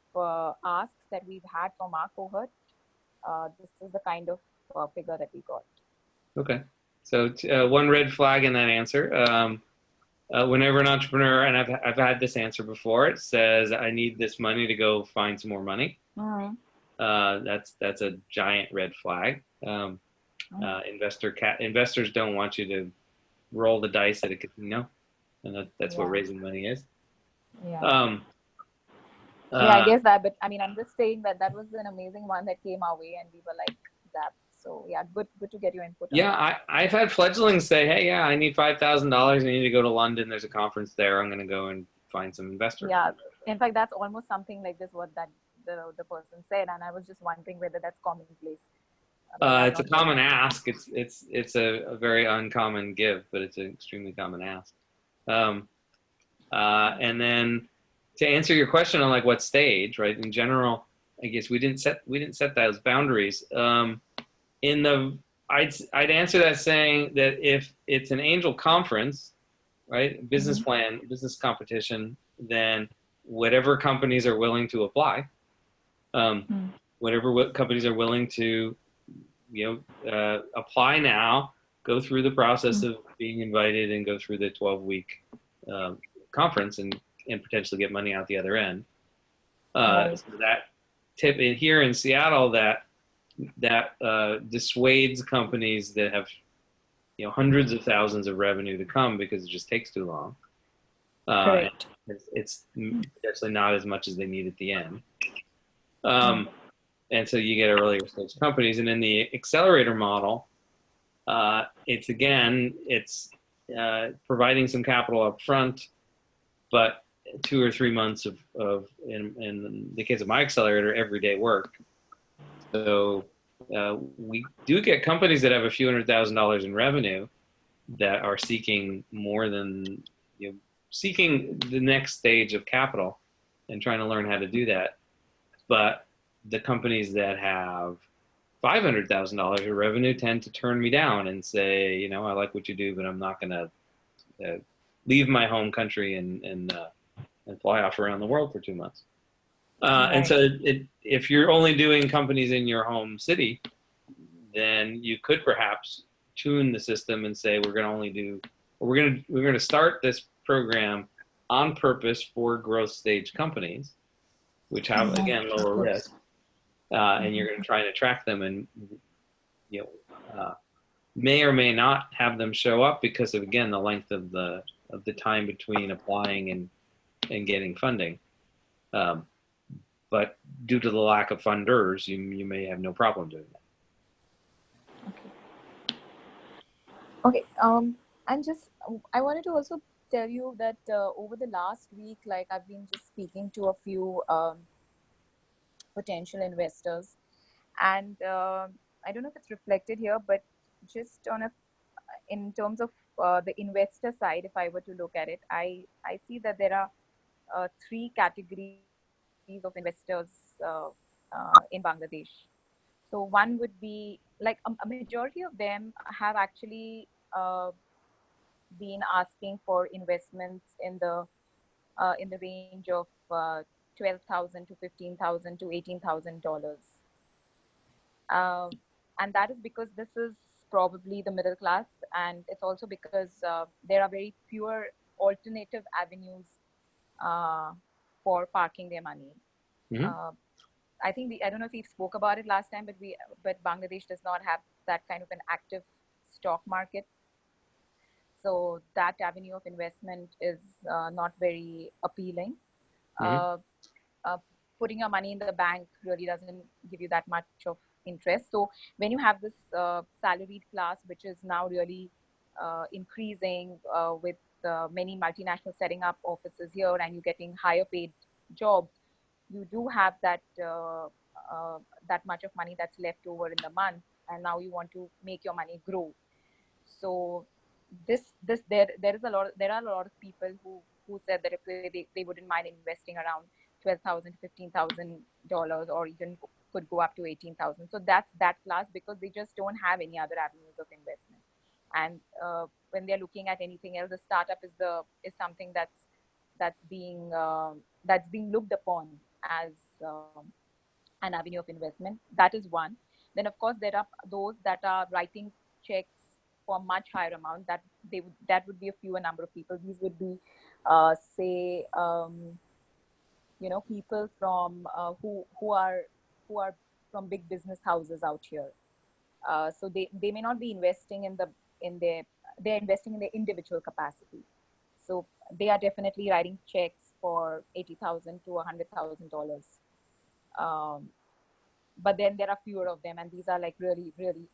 asks that we've had from our cohort, this is the kind of figure that we got. Okay. So one red flag in that answer. Whenever an entrepreneur, and I've had this answer before, it says, I need this money to go find some more money. Mm-hmm. That's a giant red flag. Investors don't want you to roll the dice at a casino, and that's what raising money is. Yeah. I guess that, but I mean, I'm just saying that that was an amazing one that came our way, and we were like, that. So yeah, good to get your input. Yeah, I've had fledglings say, hey, yeah, I need $5,000. I need to go to London. There's a conference there. I'm going to go and find some investors. Yeah, in fact, that's almost something like this, what that the person said, and I was just wondering whether that's commonplace. It's a common ask. It's a very uncommon give, but it's an extremely common ask. And then to answer your question on like what stage, right? In general, I guess we didn't set those boundaries. I'd answer that saying that if it's an angel conference, right, business plan, business competition, then whatever companies are willing to apply, whatever companies are willing to, apply now, go through the process of being invited and go through the 12-week conference and potentially get money out the other end. So that tip in here in Seattle, that that dissuades companies that have hundreds of thousands of revenue to come because it just takes too long. Correct. It's actually not as much as they need at the end. And so you get earlier stage companies. And in the accelerator model, it's providing some capital up front, but 2 or 3 months of in the case of my accelerator, everyday work. So we do get companies that have a few $100,000 in revenue that are seeking more than, seeking the next stage of capital and trying to learn how to do that. But the companies that have $500,000 of revenue tend to turn me down and say, I like what you do, but I'm not going to leave my home country and fly off around the world for 2 months. And so if you're only doing companies in your home city, then you could perhaps tune the system and say, we're going to start this program on purpose for growth stage companies, which have, again, lower risk. And you're going to try and attract them, and may or may not have them show up because of, again, the length of the time between applying and getting funding. But due to the lack of funders, you may have no problem doing that. Okay. And just I wanted to also tell you that over the last week, like I've been just speaking to a few potential investors, and I don't know if it's reflected here, but just in terms of the investor side, if I were to look at it, I see that there are 3 categories of investors in Bangladesh. So one would be like a majority of them have actually been asking for investments in the range of $12,000 to $15,000 to $18,000, and that is because this is probably the middle class, and it's also because there are very fewer alternative avenues for parking their money. I think I don't know if we spoke about it last time, but Bangladesh does not have that kind of an active stock market. So that avenue of investment is not very appealing. Putting your money in the bank really doesn't give you that much of interest. So when you have this salaried class, which is now really increasing with many multinationals setting up offices here, and you're getting higher paid jobs, you do have that that much of money that's left over in the month, and now you want to make your money grow. So there are a lot of people who said that if they wouldn't mind investing around $12,000 to $15,000, or even could go up to $18,000. So that's that class, because they just don't have any other avenues of investment. And when they're looking at anything else, the startup is something that's being looked upon as an avenue of investment. That is one. Then of course there are those that are writing checks for a much higher amount. That would be a fewer number of people. These would be say people from who are from big business houses out here. So they may not be investing they're investing in their individual capacity. So they are definitely writing checks for $80,000 to $100,000. But then there are fewer of them, and these are like really, really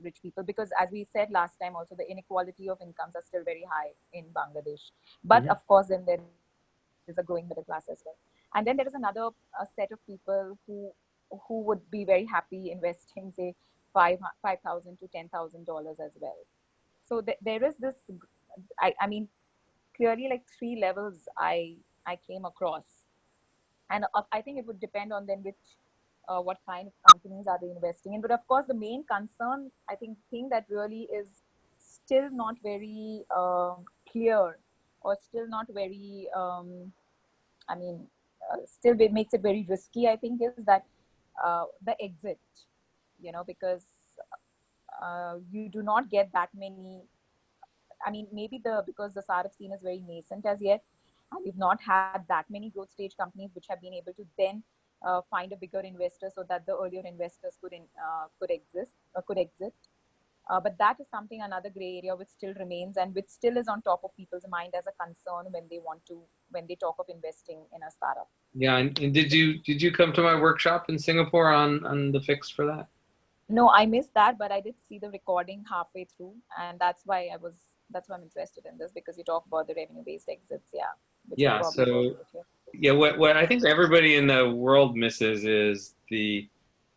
rich people, because as we said last time also, the inequality of incomes are still very high in Bangladesh. But of course, then there is a growing middle class as well. And then there is another set of people who would be very happy investing, say, $5,000 to $10,000 as well. So there is this, I mean, clearly like 3 levels I came across. And I think it would depend on then what kind of companies are they investing in. But of course, the main concern, I think, thing that really is still not very clear, or still not very, still makes it very risky, I think, is that the exit, because you do not get that many. I mean, maybe because the startup scene is very nascent as yet, and we've not had that many growth stage companies which have been able to then find a bigger investor so that the earlier investors could exit. But that is something, another gray area which still remains and which still is on top of people's mind as a concern when they talk of investing in a startup. Yeah, and did you come to my workshop in Singapore on the fix for that? No, I missed that, but I did see the recording halfway through, and that's why I'm interested in this, because you talk about the revenue-based exits, which will Yeah, probably so work with you. yeah, what I think everybody in the world misses is the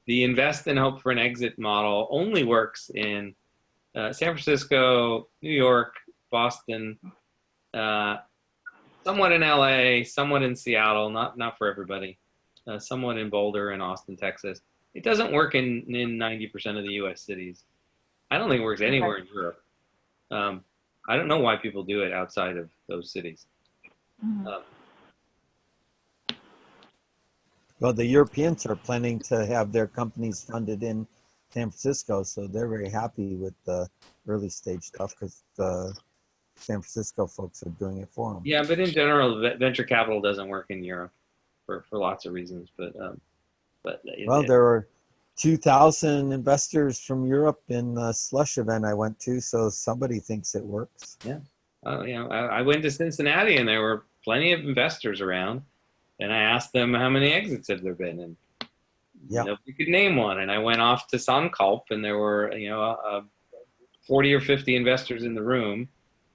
invest and hope for an exit model only works in San Francisco, New York, Boston, somewhat in LA, somewhat in Seattle, not for everybody, somewhat in Boulder and Austin, Texas. It doesn't work in 90% of the US cities. I don't think it works anywhere in Europe. I don't know why people do it outside of those cities. Well, the Europeans are planning to have their companies funded in San Francisco, so they're very happy with the early stage stuff because the San Francisco folks are doing it for them. Yeah, but in general, venture capital doesn't work in Europe for lots of reasons. But well, there were 2,000 investors from Europe in the Slush event I went to, so somebody thinks it works. Yeah, I went to Cincinnati and there were plenty of investors around, and I asked them how many exits have there been, and nobody could name one. And I went off to Sunculp, and there were 40 or 50 investors in the room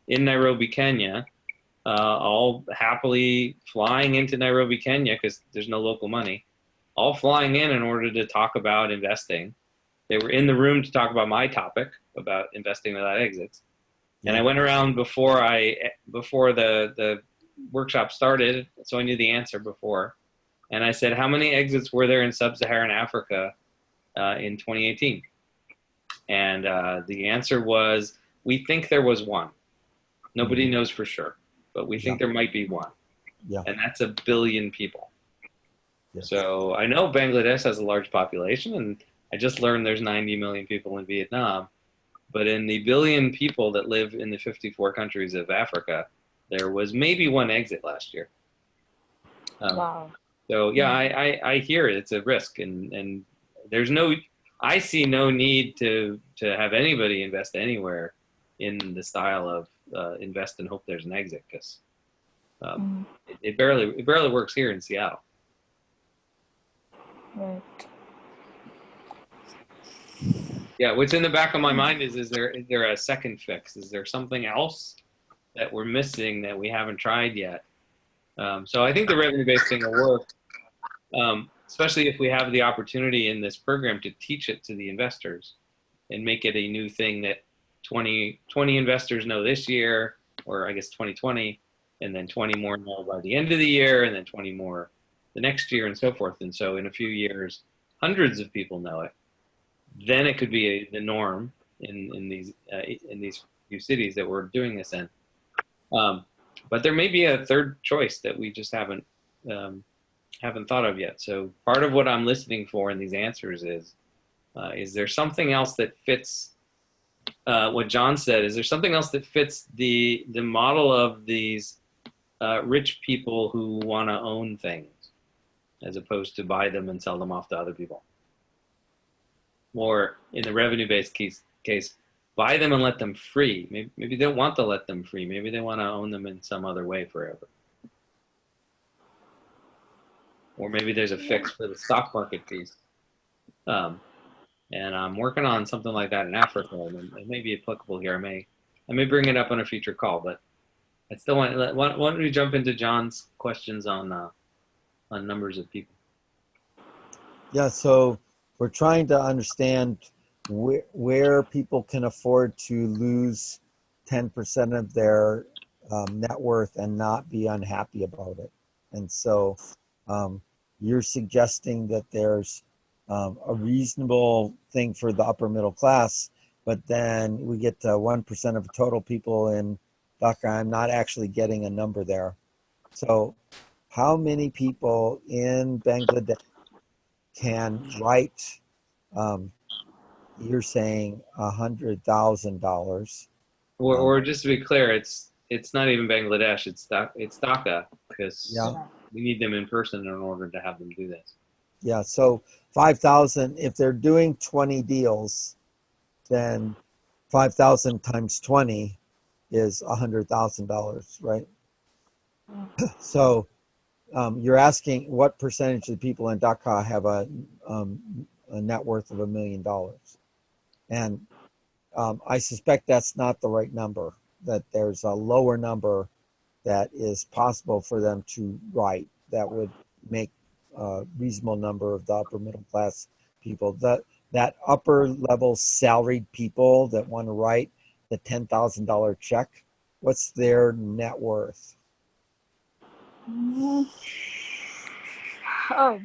in Nairobi, Kenya, all happily flying into Nairobi, Kenya, because there's no local money, all flying in order to talk about investing. They were in the room to talk about my topic about investing without exits. And I went around before the workshop started, so I knew the answer before. And I said, how many exits were there in sub-Saharan Africa in 2018? And the answer was, we think there was one. Nobody knows for sure, but we think there might be one. Yeah. And that's 1 billion people. Yes. So I know Bangladesh has a large population, and I just learned there's 90 million people in Vietnam. But in the 1 billion people that live in the 54 countries of Africa, there was maybe one exit last year. Wow. So yeah, I hear it. It's a risk, and I see no need to have anybody invest anywhere in the style of invest and hope there's an exit, because it barely works here in Seattle. Right. Yeah, what's in the back of my mind is there a second fix? Is there something else that we're missing that we haven't tried yet? So I think the revenue-based thing will work, especially if we have the opportunity in this program to teach it to the investors and make it a new thing that 20 investors know this year, or I guess 2020, and then 20 more know by the end of the year, and then 20 more the next year, and so forth. And so in a few years, hundreds of people know it. Then it could be the norm in these few cities that we're doing this in. But there may be a third choice that we just haven't thought of yet. So part of what I'm listening for in these answers is there something else that fits what John said? Is there something else that fits the model of these rich people who want to own things, as opposed to buy them and sell them off to other people? Or in the revenue-based case, buy them and let them free. Maybe they don't want to let them free. Maybe they want to own them in some other way forever. Or maybe there's a fix for the stock market piece. And I'm working on something like that in Africa, and it may be applicable here. I may bring it up on a future call, but I still why don't we jump into John's questions on numbers of people? Yeah, so we're trying to understand where people can afford to lose 10% of their net worth and not be unhappy about it. And so you're suggesting that there's a reasonable thing for the upper middle class, but then we get to 1% of total people in Dhaka. I'm not actually getting a number there. So how many people in Bangladesh can write, you're saying $100,000? Or just to be clear, it's not even Bangladesh. It's Dhaka, because we need them in person in order to have them do this. Yeah, so 5,000, if they're doing 20 deals, then 5,000 times 20 is $100,000, right? So you're asking what percentage of the people in Dhaka have a net worth of $1 million. And I suspect that's not the right number, that there's a lower number that is possible for them to write that would make a reasonable number of the upper middle class people. That upper level salaried people that want to write the $10,000 check, what's their net worth? Mm. Oh,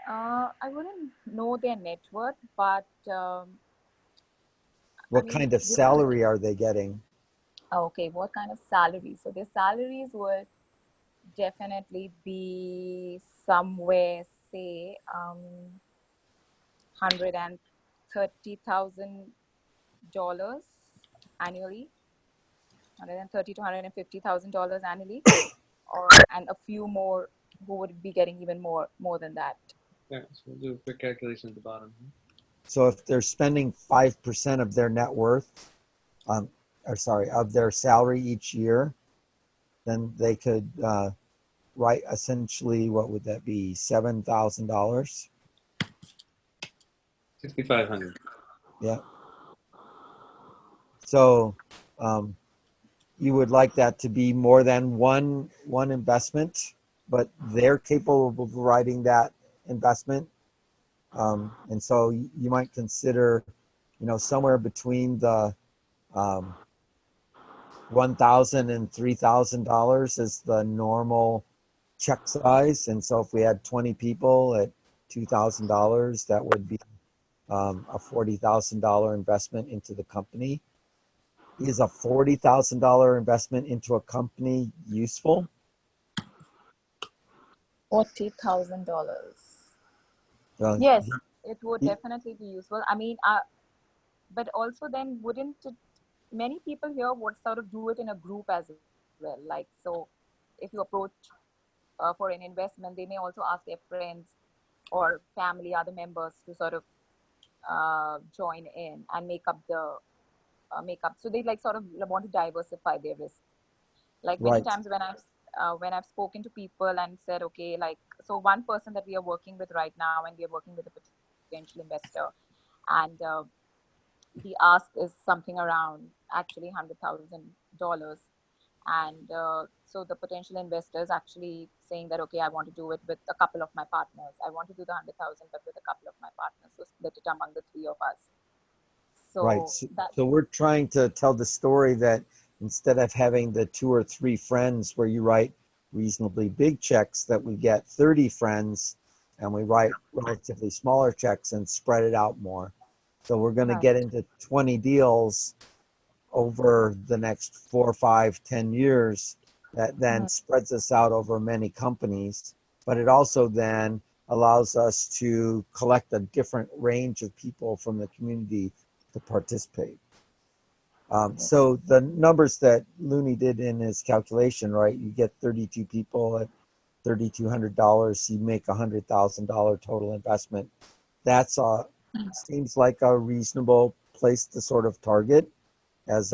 I wouldn't know their net worth, but I What mean, kind of this is salary are they getting? okay. What kind of salary? So their salaries would definitely be somewhere, say, $130,000 annually, $130 to $150,000 annually, or and a few more who would be getting even more than that. Yeah, so we'll do a quick calculation at the bottom. So if they're spending 5% of their net worth, of their salary each year, then they could write essentially, what would that be, $7,000? 6,500. Yeah. So you would like that to be more than one investment, but they're capable of writing that investment. And so you might consider, somewhere between the $1,000 and $3,000 is the normal check size. And so if we had 20 people at $2,000, that would be a $40,000 investment into the company. Is a $40,000 investment into a company useful? $40,000. Uh, Yes, it would he- definitely be useful. I mean, but also then wouldn't it, many people here would sort of do it in a group as well. Like, so if you approach for an investment, they may also ask their friends or family, other members to sort of join in and make up the So they like sort of want to diversify their risk. Like many right, times when I've spoken to people and said, okay, like, so one person that we are working with right now, and we are working with a potential investor, and the ask is something around actually $100,000, and so the potential investor is actually saying that, okay, I want to do it with a couple of my partners. I want to do the 100,000, but with a couple of my partners, so split it among the three of us. right. So that So we're trying to tell the story that instead of having the 2 or 3 friends where you write reasonably big checks, that we get 30 friends and we write relatively smaller checks and spread it out more. So we're going to Right. get into 20 deals over the next 4, 5, 10 years that then spreads us out over many companies. But it also then allows us to collect a different range of people from the community to participate. So the numbers that Looney did in his calculation, right? You get 32 people at $3,200. You make $100,000 total investment. That's seems like a reasonable place to sort of target as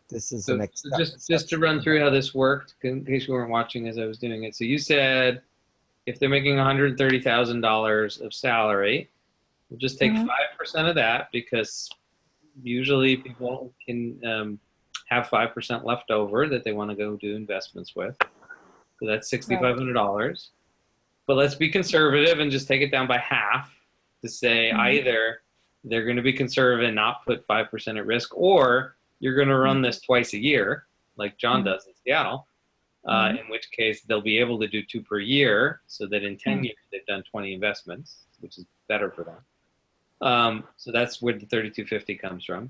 this is an So just to run through how this worked, in case you weren't watching as I was doing it. So you said if they're making $130,000 of salary, we'll just take 5% of that, because usually people can have 5% left over that they want to go do investments with. So that's $6,500. But let's be conservative and just take it down by half to say either they're going to be conservative and not put 5% at risk, or you're going to run this twice a year, like John does in Seattle, in which case they'll be able to do 2 per year, so that in 10 years they've done 20 investments, which is better for them. So that's where the 3,250 comes from.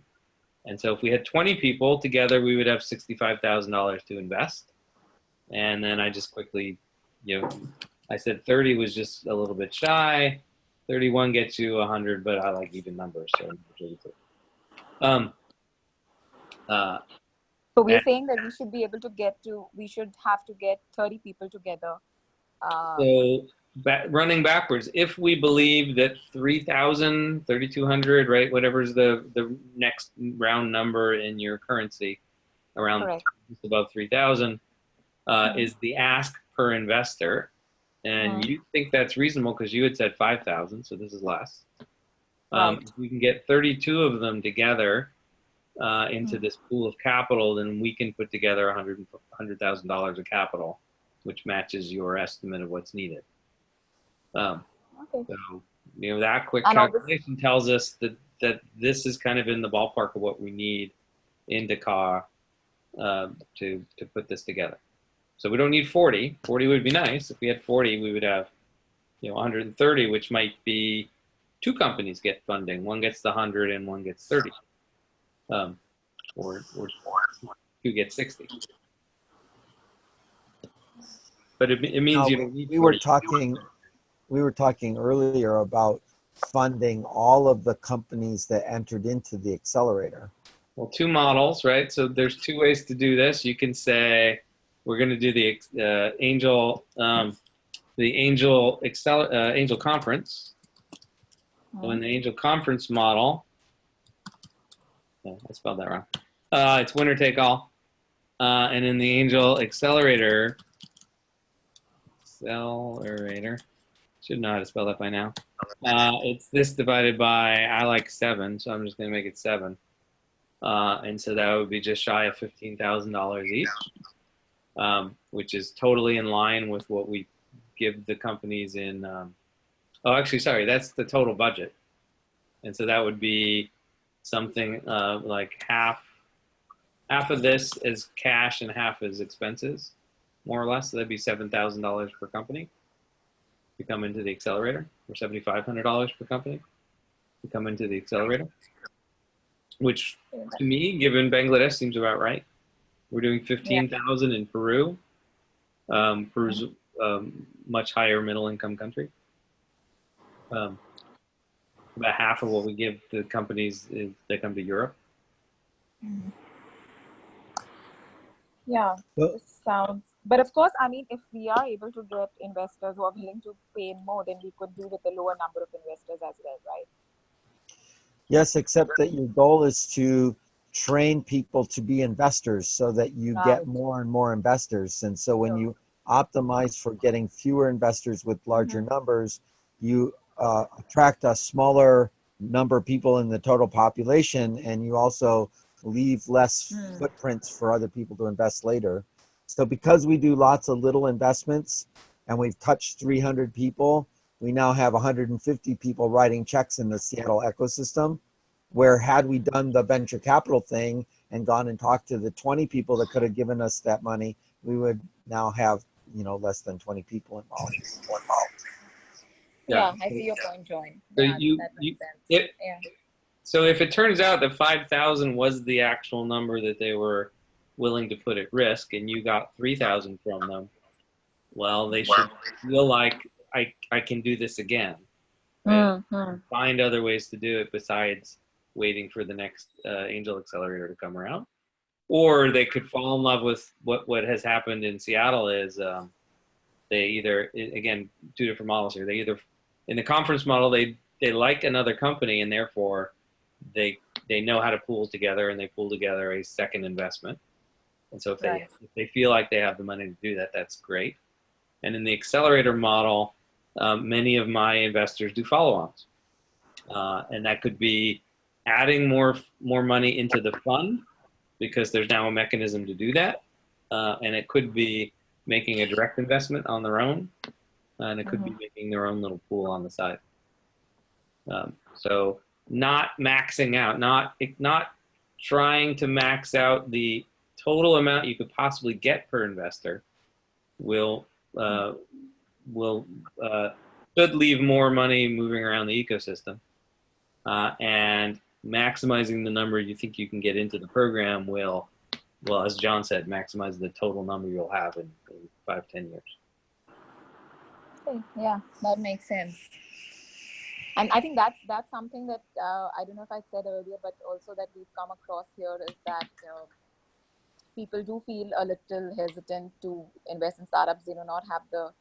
And so if we had 20 people together, we would have $65,000 to invest. And then I just quickly, I said 30 was just a little bit shy. 31 gets you 100, but I like even numbers, so 32. So we're saying that we should have to get 30 people together. So running backwards, if we believe that 3,000, 3,200, right, whatever's the next round number in your currency, around Correct. just above 3,000, is the ask per investor, and you think that's reasonable because you had said 5,000, so this is less. Right. If we can get 32 of them together into this pool of capital, then we can put together $100,000 of capital, which matches your estimate of what's needed. Okay. So, you know, that quick And calculation tells us that this is kind of in the ballpark of what we need in Dakar to put this together. So we don't need 40. 40 would be nice. If we had 40, we would have, you know, 130, which might be two companies get funding. One gets the 100 and one gets 30. Or two get 60. But it means Now, you don't need we 40. we were talking earlier about funding all of the companies that entered into the accelerator. Well, two models, right? So there's two ways to do this. You can say we're going to do the angel angel conference. So in the angel conference model, oh, I spelled that wrong. It's winner take all. And in the angel accelerator, should know how to spell that by now. It's this divided by, I like 7, so I'm just going to make it 7. And so that would be just shy of $15,000 each, which is totally in line with what we give the companies in. Oh, actually, sorry, that's the total budget. And so that would be something like half of this is cash and half is expenses, more or less. So that'd be $7,000 per company to come into the accelerator, or $7,500 per company to come into the accelerator, which to me, given Bangladesh, seems about right. We're doing 15,000 in Peru. Peru's much higher middle income country. About half of what we give the companies is they come to Europe. Yeah, this sounds. But of course, I mean, if we are able to get investors who are willing to pay more, then we could do with a lower number of investors as well, right? Yes, except that your goal is to train people to be investors so that you get more and more investors. And so when you optimize for getting fewer investors with larger numbers, you attract a smaller number of people in the total population, and you also leave less footprints for other people to invest later. So because we do lots of little investments and we've touched 300 people, we now have 150 people writing checks in the Seattle ecosystem, where had we done the venture capital thing and gone and talked to the 20 people that could have given us that money, we would now have, you know, less than 20 people involved. Yeah, I see your point, John. So Yeah, that makes sense. So if it turns out that 5,000 was the actual number that they were willing to put at risk, and you got 3,000 from them, well, they should feel like I can do this again. Right? Find other ways to do it besides waiting for the next angel accelerator to come around. Or they could fall in love with what has happened in Seattle is they either, again, two different models here. They either, in the conference model, they like another company, and therefore they know how to pool together, and they pool together a second investment. And so if they feel like they have the money to do that, that's great. And in the accelerator model, many of my investors do follow-ons. And that could be adding more money into the fund because there's now a mechanism to do that. And it could be making a direct investment on their own. And it could be making their own little pool on the side. So not maxing out, not trying to max out the total amount you could possibly get per investor should leave more money moving around the ecosystem, and maximizing the number you think you can get into the program will, as John said, maximize the total number you'll have in 5-10 years. Okay, yeah, that makes sense. And I think that's something that I don't know if I said earlier, but also that we've come across here is that people do feel a little hesitant to invest in startups. They do not have the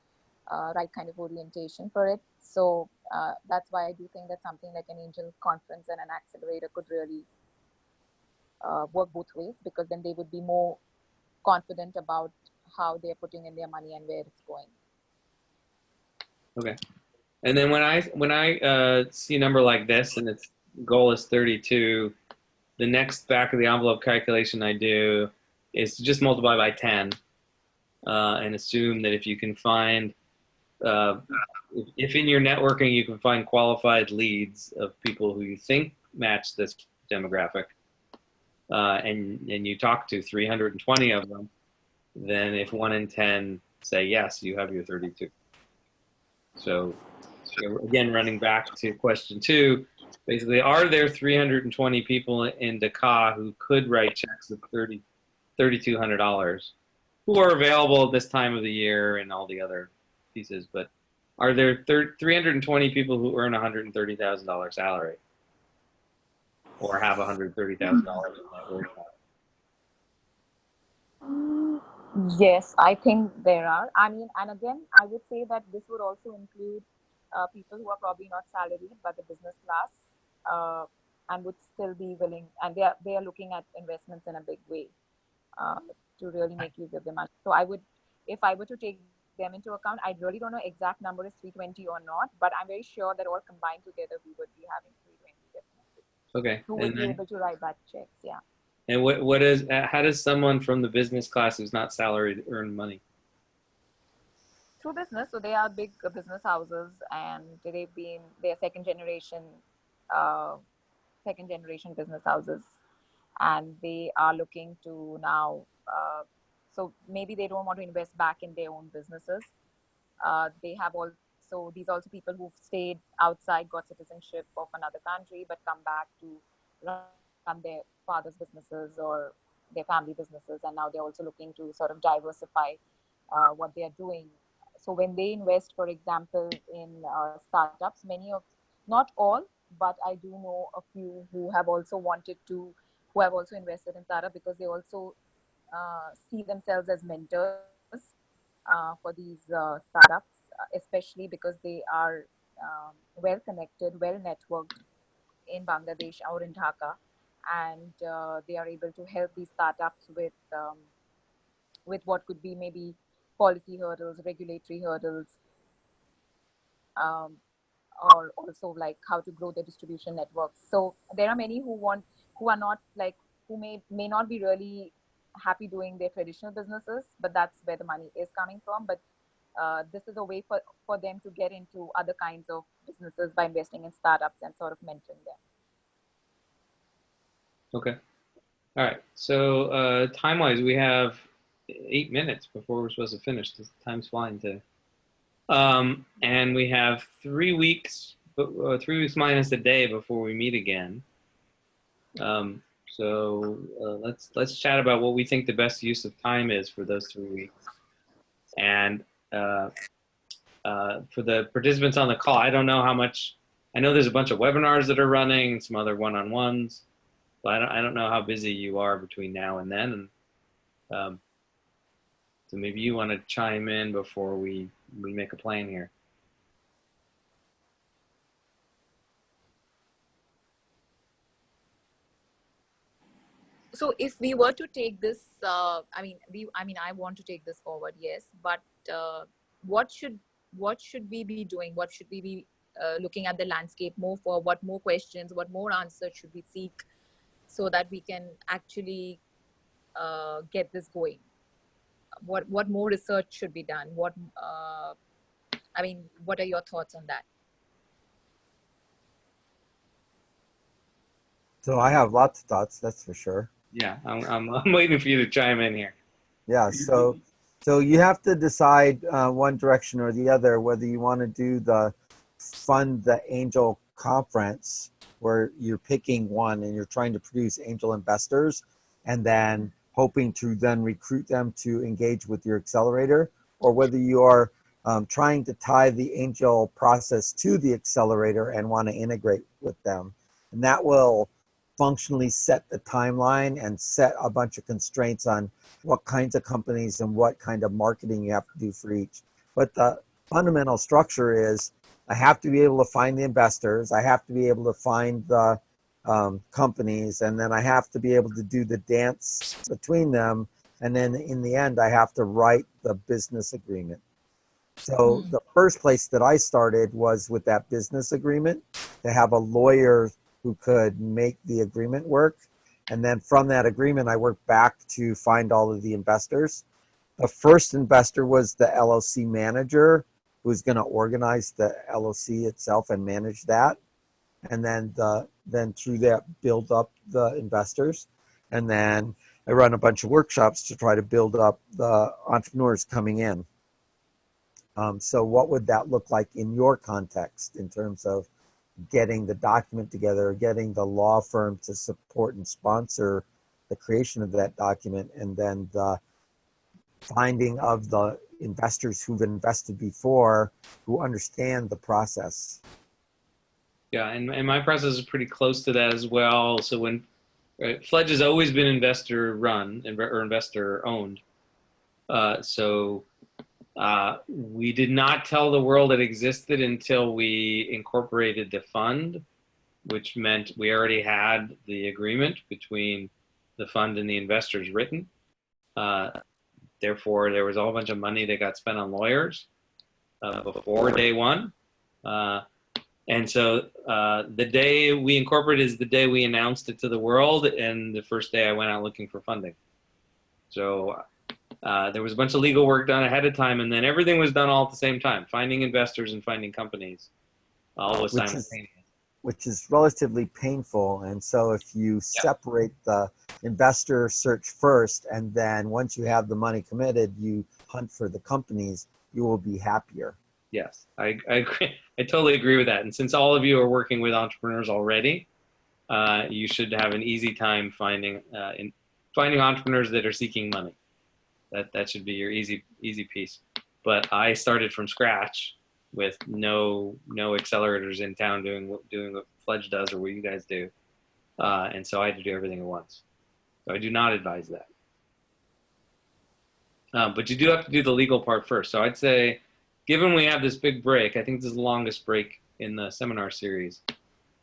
right kind of orientation for it. So that's why I do think that something like an angel conference and an accelerator could really work both ways, because then they would be more confident about how they're putting in their money and where it's going. Okay. And then when I see a number like this and its goal is 32, the next back of the envelope calculation I do is to just multiply by 10 and assume that if you can find, if in your networking you can find qualified leads of people who you think match this demographic, and you talk to 320 of them, then if 1 in 10 say yes, you have your 32. So again, running back to question 2, basically, are there 320 people in Dakar who could write checks of $3,200 who are available at this time of the year and all the other pieces? But are there 320 people who earn $130,000 salary or have $130,000 in net worth? Yes, I think there are. I mean, and again, I would say that this would also include people who are probably not salaried but the business class, and would still be willing, and they are looking at investments in a big way to really make use of their money. So I would, if I were to take them into account, I really don't know exact number is 320 or not, but I'm very sure that all combined together we would be having 320 definitely. Okay. Who would be able to write back checks? Yeah. And how does someone from the business class who's not salaried earn money? Through business. So they are big business houses, and they're second generation business houses, and they are looking to now, so maybe they don't want to invest back in their own businesses. They have also, these also people who've stayed outside, got citizenship of another country, but come back to run their father's businesses or their family businesses, and now they're also looking to sort of diversify what they are doing. So when they invest, for example, in startups, not all, but I do know a few who have also invested in startup, because they also see themselves as mentors for these startups, especially because they are well connected, well networked in Bangladesh or in Dhaka, and they are able to help these startups with what could be maybe policy hurdles, regulatory hurdles, or also like how to grow their distribution networks. So there are many who are not like, who may not be really happy doing their traditional businesses, but that's where the money is coming from. But this is a way for them to get into other kinds of businesses by investing in startups and sort of mentoring them. Okay. All right. So time-wise, we have 8 minutes before we're supposed to finish. This time's flying today. And we have 3 weeks, 3 weeks minus a day before we meet again. So let's chat about what we think the best use of time is for those 3 weeks. And for the participants on the call, I don't know how much. I know there's a bunch of webinars that are running and some other one-on-ones. But I don't know how busy you are between now and then. And so maybe you want to chime in before we make a plan here. So if we were to take this, I want to take this forward, yes. But what should we be doing? What should we be looking at the landscape more for? What more questions? What more answers should we seek, so that we can actually get this going? What more research should be done? What are your thoughts on that? So I have lots of thoughts, that's for sure. Yeah, I'm waiting for you to chime in here. Yeah, so you have to decide one direction or the other, whether you want to fund the angel conference, where you're picking one and you're trying to produce angel investors and then hoping to then recruit them to engage with your accelerator, or whether you are trying to tie the angel process to the accelerator and want to integrate with them. And that will functionally set the timeline and set a bunch of constraints on what kinds of companies and what kind of marketing you have to do for each. But fundamental structure is I have to be able to find the investors, I have to be able to find the companies, and then I have to be able to do the dance between them. And then in the end, I have to write the business agreement. So the first place that I started was with that business agreement, to have a lawyer who could make the agreement work. And then from that agreement, I worked back to find all of the investors. The first investor was the LLC manager, who's going to organize the LLC itself and manage that. And then through that, build up the investors. And then I run a bunch of workshops to try to build up the entrepreneurs coming in. So what would that look like in your context in terms of getting the document together, getting the law firm to support and sponsor the creation of that document, and then the finding of the investors who've invested before, who understand the process? Yeah, and my process is pretty close to that as well. So when Fledge has always been investor run or investor owned. So we did not tell the world it existed until we incorporated the fund, which meant we already had the agreement between the fund and the investors written. Therefore, there was a whole bunch of money that got spent on lawyers before day one. And so the day we incorporated is the day we announced it to the world, and the first day I went out looking for funding. So there was a bunch of legal work done ahead of time, and then everything was done all at the same time, finding investors and finding companies, all was simultaneous. Which is relatively painful. And so if you separate the investor search first, and then once you have the money committed, you hunt for the companies, you will be happier. Yes, I agree. I totally agree with that. And since all of you are working with entrepreneurs already, you should have an easy time finding entrepreneurs that are seeking money. That should be your easy piece. But I started from scratch with no accelerators in town doing what Fledge does or what you guys do, and so I had to do everything at once. So I do not advise that. But you do have to do the legal part first. So I'd say, given we have this big break, I think this is the longest break in the seminar series.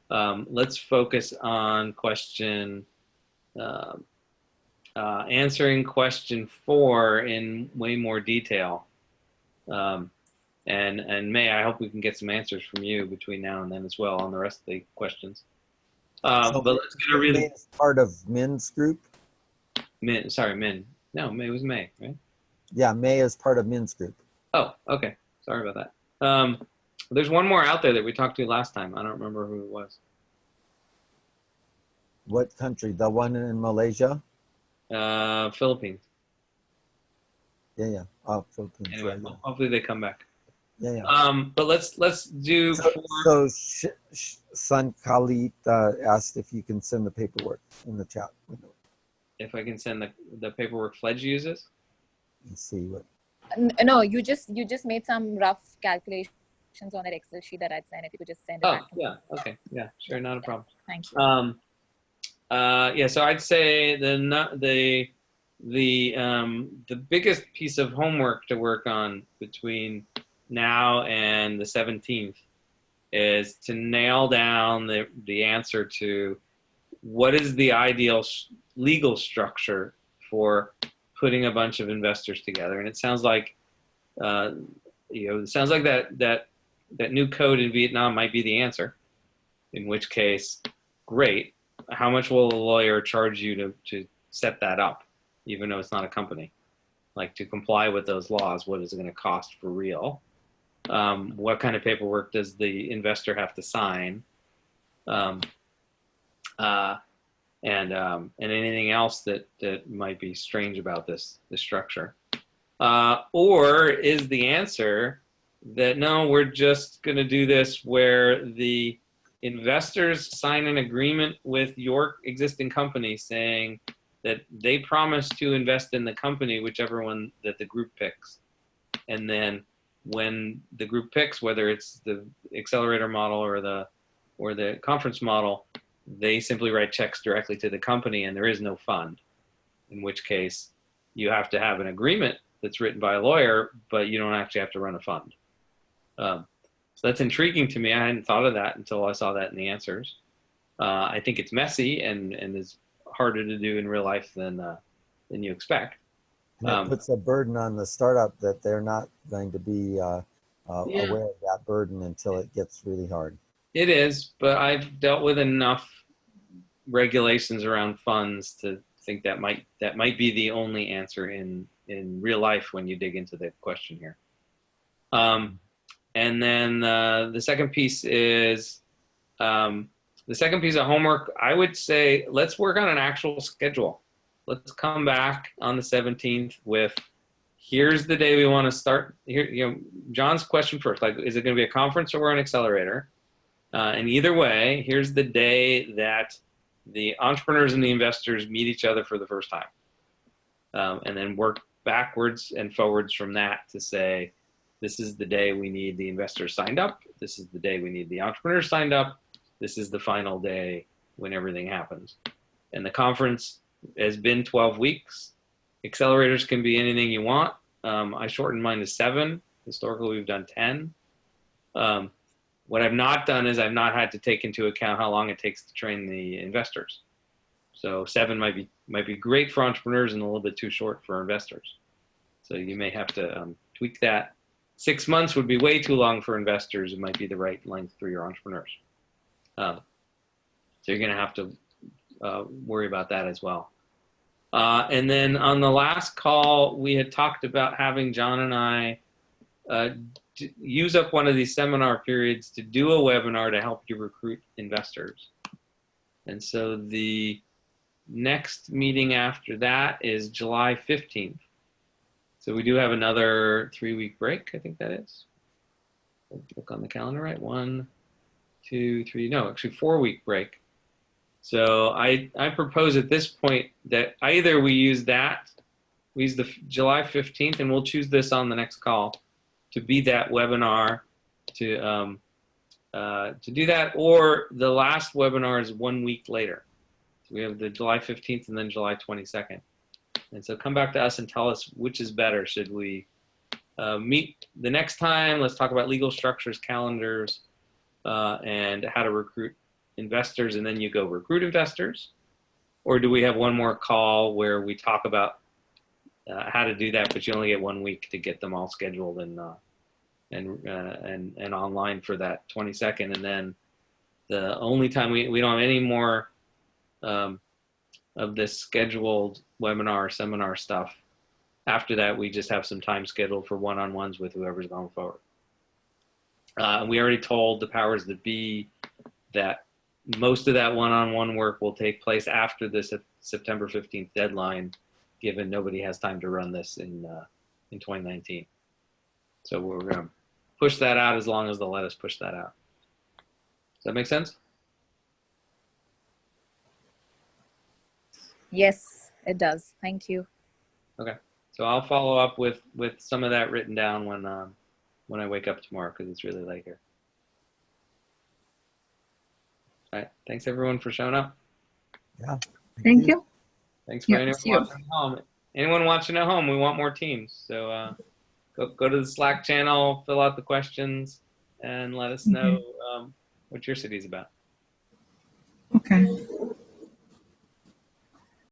Let's focus on answering question 4 in way more detail. And May, I hope we can get some answers from you between now and then as well on the rest of the questions. But let's get a really... May is part of Min's group? Min. No, May was May, right? Yeah, May is part of Min's group. Oh, okay. Sorry about that. There's one more out there that we talked to last time. I don't remember who it was. What country? The one in Malaysia? Philippines. Yeah. Oh, Philippines. Anyway, yeah. hopefully they come back. Yeah. But let's do. So Sun Khalid asked if you can send the paperwork in the chat. If I can send the paperwork Fledge uses. Let's see what. No, you just made some rough calculations on that Excel sheet that I'd sent. If you could just send it back. Oh, yeah. Okay. Yeah, sure. Not a problem. Thank you. Yeah, so I'd say the biggest piece of homework to work on between now and the 17th is to nail down the answer to what is the ideal legal structure for putting a bunch of investors together. And it sounds like that new code in Vietnam might be the answer, in which case, great. How much will a lawyer charge you to set that up, even though it's not a company? Like, to comply with those laws, what is it going to cost for real? What kind of paperwork does the investor have to sign? And anything else that might be strange about this structure? Or is the answer that, no, we're just going to do this where the investors sign an agreement with your existing company saying that they promise to invest in the company, whichever one that the group picks. And then when the group picks, whether it's the accelerator model or the conference model, they simply write checks directly to the company and there is no fund, in which case you have to have an agreement that's written by a lawyer, but you don't actually have to run a fund. So that's intriguing to me. I hadn't thought of that until I saw that in the answers. I think it's messy and is harder to do in real life than you expect. And it puts a burden on the startup that they're not going to be aware of that burden until it gets really hard. It is, but I've dealt with enough regulations around funds to think that might be the only answer in real life when you dig into the question here. And then the second piece is the second piece of homework. I would say let's work on an actual schedule. Let's come back on the 17th with here's the day we want to start. Here, John's question first, like, is it going to be a conference or an accelerator? And either way, here's the day that the entrepreneurs and the investors meet each other for the first time. And then work backwards and forwards from that to say, this is the day we need the investors signed up. This is the day we need the entrepreneurs signed up. This is the final day when everything happens. And the conference has been 12 weeks. Accelerators can be anything you want. I shortened mine to 7. Historically, we've done 10. What I've not done is I've not had to take into account how long it takes to train the investors. So 7 might be great for entrepreneurs and a little bit too short for investors. So you may have to tweak that. 6 months would be way too long for investors. It might be the right length for your entrepreneurs. So you're going to have to worry about that as well. And then on the last call, we had talked about having John and I use up one of these seminar periods to do a webinar to help you recruit investors. And so the next meeting after that is July 15th. So we do have another 3-week break, I think that is. Look on the calendar, right? 1, 2, 3, no, actually 4-week break. So I propose at this point that either we use the July 15th, and we'll choose this on the next call, to be that webinar to do that, or the last webinar is 1 week later. So we have the July 15th and then July 22nd. And so come back to us and tell us which is better. Should we meet the next time? Let's talk about legal structures, calendars, and how to recruit investors, and then you go recruit investors? Or do we have one more call where we talk about how to do that, but you only get 1 week to get them all scheduled and online for that 22nd, and then the only time we don't have any more of this scheduled webinar seminar stuff. After that, we just have some time scheduled for one-on-ones with whoever's going forward. We already told the powers that be that most of that one-on-one work will take place after this September 15th deadline, given nobody has time to run this in 2019. So we're going to push that out as long as they'll let us push that out. Does that make sense? Yes, it does. Thank you. Okay. So I'll follow up with some of that written down when I wake up tomorrow, because it's really late here. All right. Thanks everyone for showing up. Yeah. Thank you. Thanks for anyone watching at home. Anyone watching at home, we want more teams. So go to the Slack channel, fill out the questions, and let us know what your city's about. Okay.